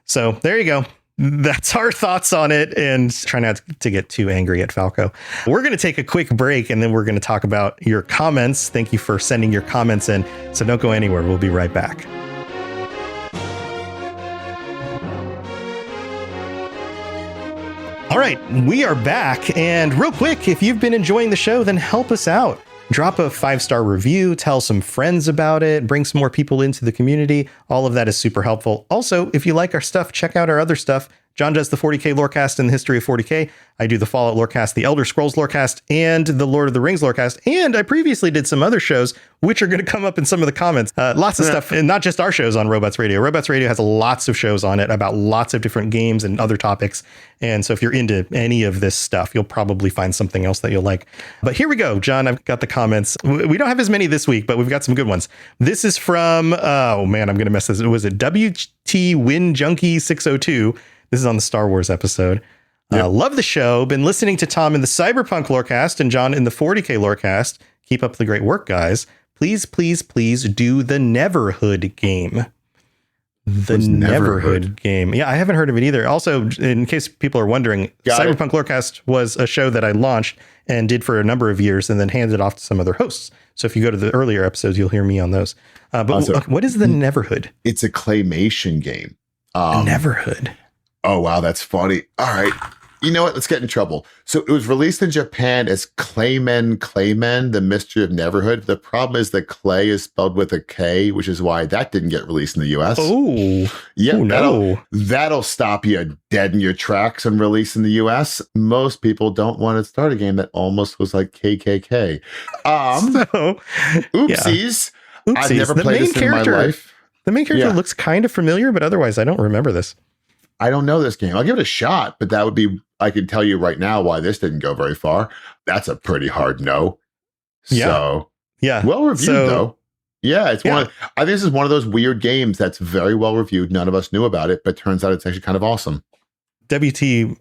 So there you go. That's our thoughts on it, and try not to get too angry at Falco. We're going to take a quick break, and then we're going to talk about your comments. Thank you for sending your comments in. So don't go anywhere. We'll be right back. All right, we are back. And real quick, if you've been enjoying the show, then help us out. Drop a 5-star review, tell some friends about it, bring some more people into the community. All of that is super helpful. Also, if you like our stuff, check out our other stuff. John does the 40K Lorecast and the history of 40K. I do the Fallout Lorecast, the Elder Scrolls Lorecast, and the Lord of the Rings Lorecast. And I previously did some other shows, which are going to come up in some of the comments. Lots of stuff, and not just our shows on Robots Radio. Robots Radio has lots of shows on it about lots of different games and other topics. And so if you're into any of this stuff, you'll probably find something else that you'll like. But here we go, John. I've got the comments. We don't have as many this week, but we've got some good ones. This is from, oh man, I'm going to mess this. Was it WT Win Junkie 602? This is on the Star Wars episode. Yep. Love the show. Been listening to Tom in the Cyberpunk Lorecast and John in the 40K Lorecast. Keep up the great work, guys. Please, please, please do the Neverhood game. The Neverhood game. Yeah, I haven't heard of it either. Also, in case people are wondering, Cyberpunk Lorecast was a show that I launched and did for a number of years and then handed off to some other hosts. So if you go to the earlier episodes, you'll hear me on those. But what is the Neverhood? It's a claymation game. Neverhood. Oh, wow, that's funny. All right. You know what? Let's get in trouble. So it was released in Japan as Claymen, The Mystery of Neverhood. The problem is that Clay is spelled with a K, which is why that didn't get released in the US. Oh, yeah. Oh, no. That'll stop you dead in your tracks on release in the US. Most people don't want to start a game that almost was like KKK. Oopsies. I've never played this in my life. The main character looks kind of familiar, but otherwise I don't remember this. I don't know this game. I'll give it a shot, but that would be, I can tell you right now why this didn't go very far. That's a pretty hard no. Yeah. So, yeah. Well reviewed though. Yeah. I think this is one of those weird games that's very well reviewed. None of us knew about it, but turns out it's actually kind of awesome. WT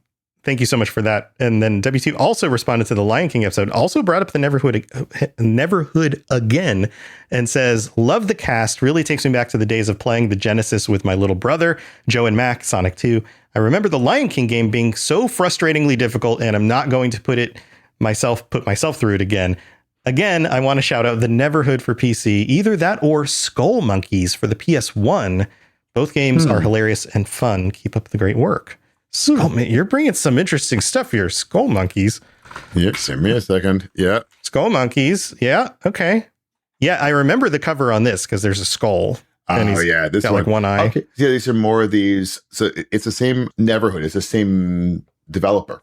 Thank you so much for that. And then W2 also responded to the Lion King episode, also brought up the Neverhood again, and says, love the cast. Really takes me back to the days of playing the Genesis with my little brother, Joe and Mac, Sonic 2. I remember the Lion King game being so frustratingly difficult, and I'm not going to put myself through it again. Again, I want to shout out the Neverhood for PC, either that or Skull Monkeys for the PS1. Both games are hilarious and fun. Keep up the great work. Man, you're bringing some interesting stuff here. Skull Monkeys. Yep. Send me a second. Yeah. Skull Monkeys. Yeah. Okay. Yeah. I remember the cover on this because there's a skull. Oh, yeah. This got like one eye. Okay. Yeah. These are more of these. So it's the same Neverhood. It's the same developer.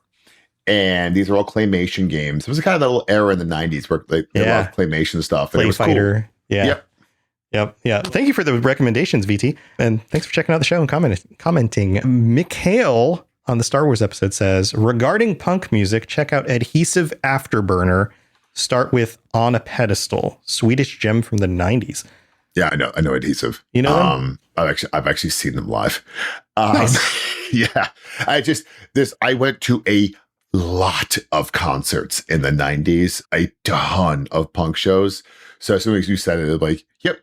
And these are all claymation games. It was kind of that little era in the 90s where they a lot of claymation stuff. And Play it was Fighter. Cool. Yeah. Yep. Yep. Yeah. Thank you for the recommendations, VT. And thanks for checking out the show and commenting. Mikhail on the Star Wars episode says, regarding punk music, check out Adhesive Afterburner. Start with On a Pedestal, Swedish gem from the 90s. Yeah, I know Adhesive. You know them? I've actually seen them live. Nice. Yeah. I went to a lot of concerts in the 90s, a ton of punk shows. So as soon as you said it, it was like, yep,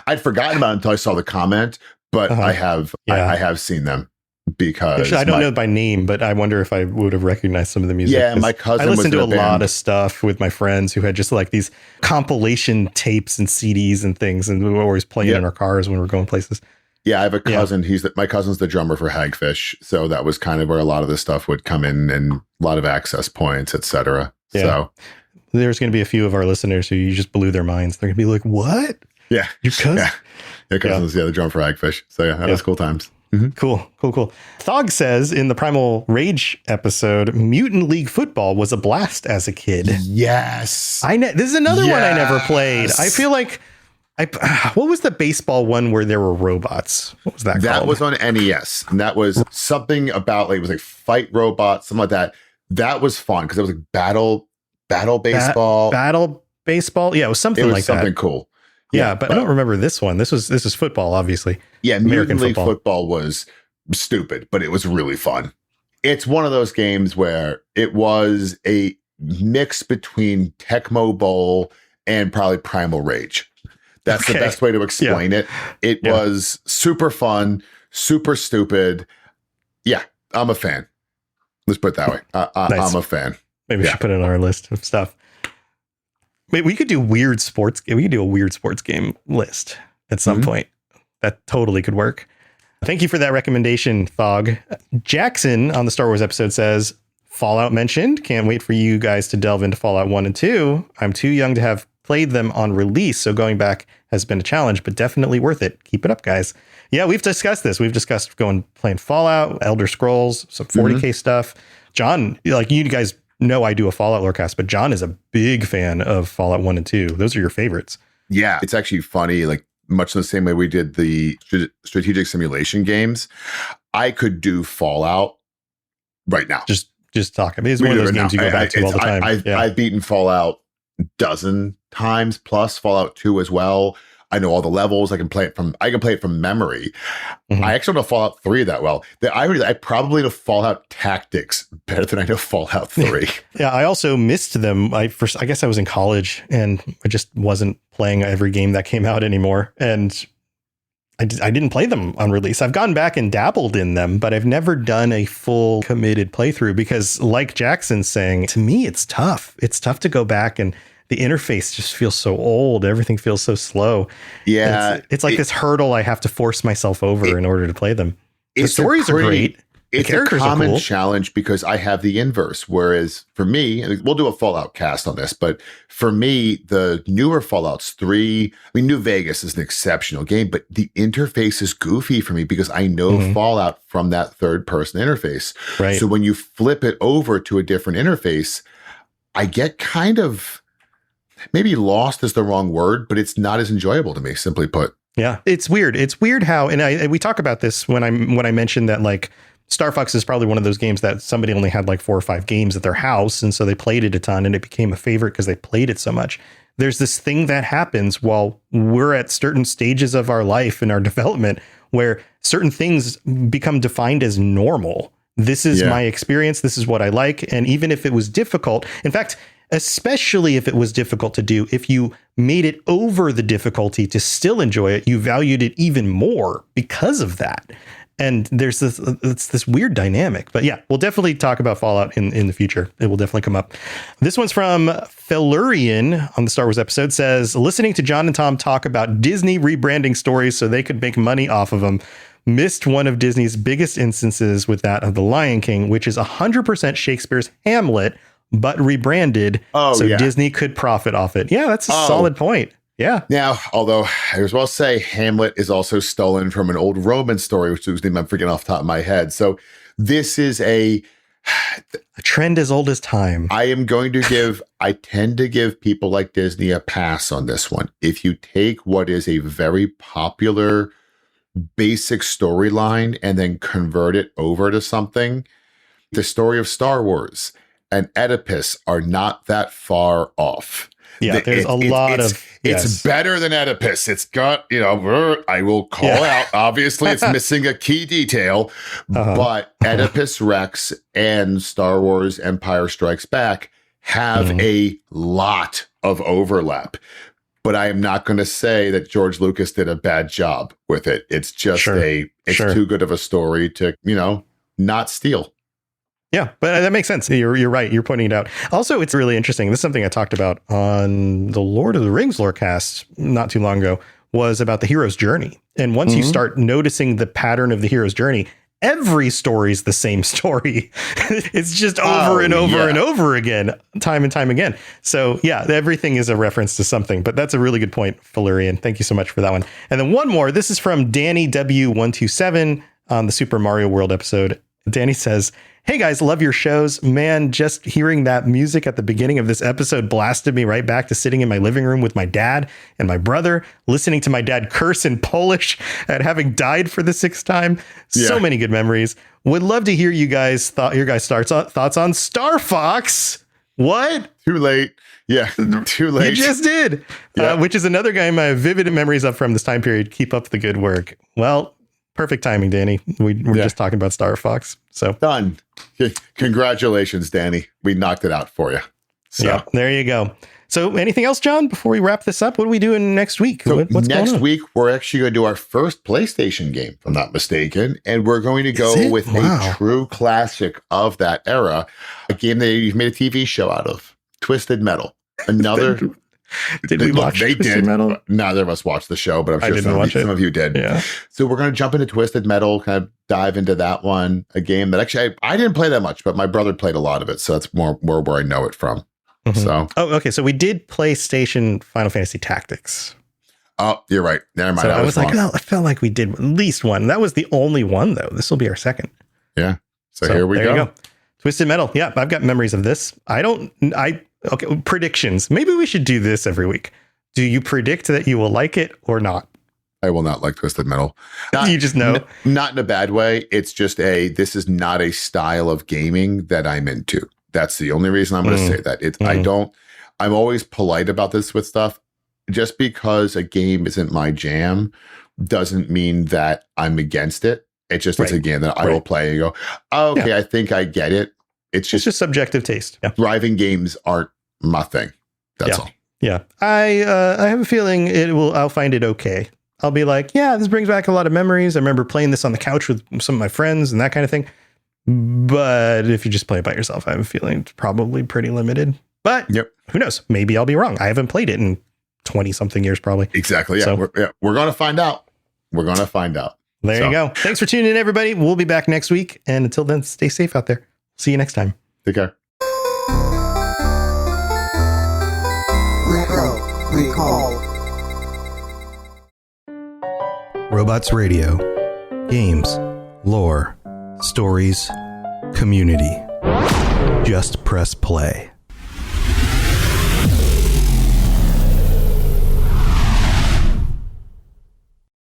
I'd forgotten about it until I saw the comment, but I have seen them because I don't know by name, but I wonder if I would have recognized some of the music. Yeah, my cousin I listened was to in a lot band. of stuff with my friends who had just like these compilation tapes and CDs and things, and we were always playing in our cars when we were going places. Yeah, I have a cousin. My cousin's the drummer for Hagfish, so that was kind of where a lot of this stuff would come in, and a lot of access points, etc. Yeah. So there's going to be a few of our listeners who you just blew their minds. They're going to be like, "What? Yeah, your cousin? Yeah, your cousin's the drummer for Hagfish." So yeah, that was cool times. Mm-hmm. Cool. Thog says in the Primal Rage episode, Mutant League Football was a blast as a kid. Yes, this is another one I never played. I feel like. What was the baseball one where there were robots? What was that called? That was on NES. And that was something about it was like fight robots, something like that. That was fun because it was like battle baseball. Battle baseball? Yeah, it was something like that. It was something cool. Yeah, but I don't remember this one. This is football, obviously. Yeah, American League football was stupid, but it was really fun. It's one of those games where it was a mix between Tecmo Bowl and probably Primal Rage. That's the best way to explain it. It was super fun, super stupid. Yeah, I'm a fan. Let's put it that way. Nice. I'm a fan. Maybe we should put it on our list of stuff. Wait, we could do weird sports. We could do a weird sports game list at some point. That totally could work. Thank you for that recommendation, Thog. Jackson on the Star Wars episode says, Fallout mentioned. Can't wait for you guys to delve into Fallout 1 and 2. I'm too young to have played them on release, so going back has been a challenge, but definitely worth it. Keep it up, guys. Yeah, we've discussed this. We've discussed playing Fallout, Elder Scrolls, some 40K stuff. John, like you guys know I do a Fallout Lorecast, but John is a big fan of Fallout 1 and 2. Those are your favorites. Yeah. It's actually funny, like much the same way we did the strategic simulation games. I could do Fallout right now. Just talk. I mean, it's one of those games you go back to all the time. I've beaten Fallout a dozen times plus, Fallout 2 as well. I know all the levels. I can play it from memory. I actually don't know Fallout 3 that well. I probably know Fallout Tactics better than I know Fallout 3. Yeah, I also missed them. I guess I was in college and I just wasn't playing every game that came out anymore. And I didn't play them on release. I've gone back and dabbled in them, but I've never done a full committed playthrough because, like Jackson's saying, to me, it's tough. It's tough to go back, and the interface just feels so old. Everything feels so slow. Yeah. It's like this hurdle I have to force myself over in order to play them. The stories are great. It's a common challenge because I have the inverse. Whereas for me, and we'll do a Fallout cast on this, but for me, the newer Fallouts 3, I mean, New Vegas is an exceptional game, but the interface is goofy for me because I know Fallout from that third person interface. Right. So when you flip it over to a different interface, I get kind of, maybe lost is the wrong word, but it's not as enjoyable to me, simply put. Yeah, it's weird. It's weird how, and we talk about this when I mentioned that, like, Star Fox is probably one of those games that somebody only had like 4 or 5 games at their house, and so they played it a ton, and it became a favorite because they played it so much. There's this thing that happens while we're at certain stages of our life and our development where certain things become defined as normal. This is my experience. This is what I like. And even if it was difficult, in fact, especially if it was difficult to do, if you made it over the difficulty to still enjoy it, you valued it even more because of that. And there's this weird dynamic. But yeah, we'll definitely talk about Fallout in the future. It will definitely come up. This one's from Felurian on the Star Wars episode, says, listening to John and Tom talk about Disney rebranding stories so they could make money off of them. Missed one of Disney's biggest instances with that of The Lion King, which is 100% Shakespeare's Hamlet, but rebranded Disney could profit off it. Yeah, that's a solid point. Yeah. Now, although I as well say Hamlet is also stolen from an old Roman story, which is the name I'm freaking off the top of my head. So this is a trend as old as time. I tend to give people like Disney a pass on this one. If you take what is a very popular basic storyline and then convert it over to something, the story of Star Wars and Oedipus are not that far off. Yeah, there's it's better than Oedipus. It's got, I will call out, obviously it's missing a key detail, but Oedipus Rex and Star Wars Empire Strikes Back have a lot of overlap. But I am not going to say that George Lucas did a bad job with it. It's just too good of a story to, not steal. Yeah, but that makes sense. You're right. You're pointing it out. Also, it's really interesting. This is something I talked about on the Lord of the Rings Lorecast not too long ago, was about the hero's journey. And once you start noticing the pattern of the hero's journey, every story is the same story. It's just over and over and over again, time and time again. So yeah, everything is a reference to something, but that's a really good point, Felurian. Thank you so much for that one. And then one more, this is from Danny W127 on the Super Mario World episode. Danny says, hey guys, love your shows. Man, just hearing that music at the beginning of this episode blasted me right back to sitting in my living room with my dad and my brother, listening to my dad curse in Polish at having died for the 6th time. So many good memories. Would love to hear your guys' thoughts on Star Fox. What? Too late. Yeah, too late. You just did. Which is another game I have vivid memories of from this time period. Keep up the good work. Well, perfect timing, Danny. We're just talking about Star Fox. So done. Congratulations, Danny. We knocked it out for you. So yeah, there you go. So anything else, John, before we wrap this up? What are we doing next week? So next week, we're actually going to do our first PlayStation game, if I'm not mistaken. And we're going to go with a true classic of that era, a game that you made a TV show out of, Twisted Metal. Another... Did we watch Twisted Metal? Neither of us watched the show, but I'm sure some of you did. Yeah. So we're going to jump into Twisted Metal, kind of dive into that one, a game that actually I didn't play that much, but my brother played a lot of it. So that's more where I know it from. So okay. So we did PlayStation Final Fantasy Tactics. Oh, you're right. Never mind. So I was like, well, I felt like we did at least one. That was the only one, though. This will be our second. Yeah. So here we go. Twisted Metal. Yeah, I've got memories of this. Okay, predictions. Maybe we should do this every week. Do you predict that you will like it or not? I will not like Twisted Metal. You just know? Not in a bad way. It's just this is not a style of gaming that I'm into. That's the only reason I'm going to say that. I'm always polite about this with stuff. Just because a game isn't my jam doesn't mean that I'm against it. It's just it's a game that I will play and go, oh, okay, I think I get it. It's just subjective taste. Yeah. Driving games aren't my thing. That's all. Yeah. I have a feeling I'll find it okay. I'll be like, yeah, this brings back a lot of memories. I remember playing this on the couch with some of my friends and that kind of thing. But if you just play it by yourself, I have a feeling it's probably pretty limited. But who knows? Maybe I'll be wrong. I haven't played it in 20 something years, probably. Exactly. Yeah. So, we're going to find out. We're going to find out. There you go. Thanks for tuning in, everybody. We'll be back next week. And until then, stay safe out there. See you next time. Take care. Recall. Robots Radio. Games. Lore. Stories. Community. Just press play.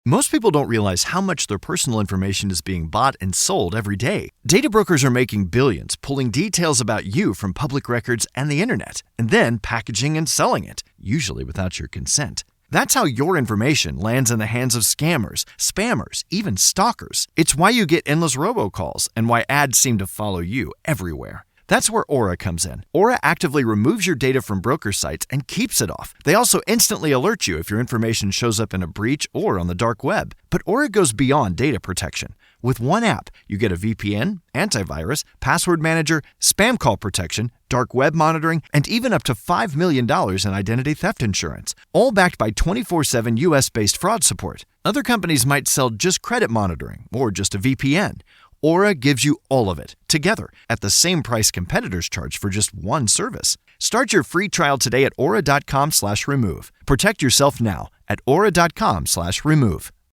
Most people don't realize how much their personal information is being bought and sold every day. Data brokers are making billions, pulling details about you from public records and the internet, and then packaging and selling it, usually without your consent. That's how your information lands in the hands of scammers, spammers, even stalkers. It's why you get endless robocalls and why ads seem to follow you everywhere. That's where Aura comes in. Aura actively removes your data from broker sites and keeps it off. They also instantly alert you if your information shows up in a breach or on the dark web. But Aura goes beyond data protection. With one app, you get a VPN, antivirus, password manager, spam call protection, dark web monitoring, and even up to $5 million in identity theft insurance. All backed by 24/7 US-based fraud support. Other companies might sell just credit monitoring or just a VPN. Aura gives you all of it, together, at the same price competitors charge for just one service. Start your free trial today at aura.com/remove. Protect yourself now at aura.com/remove.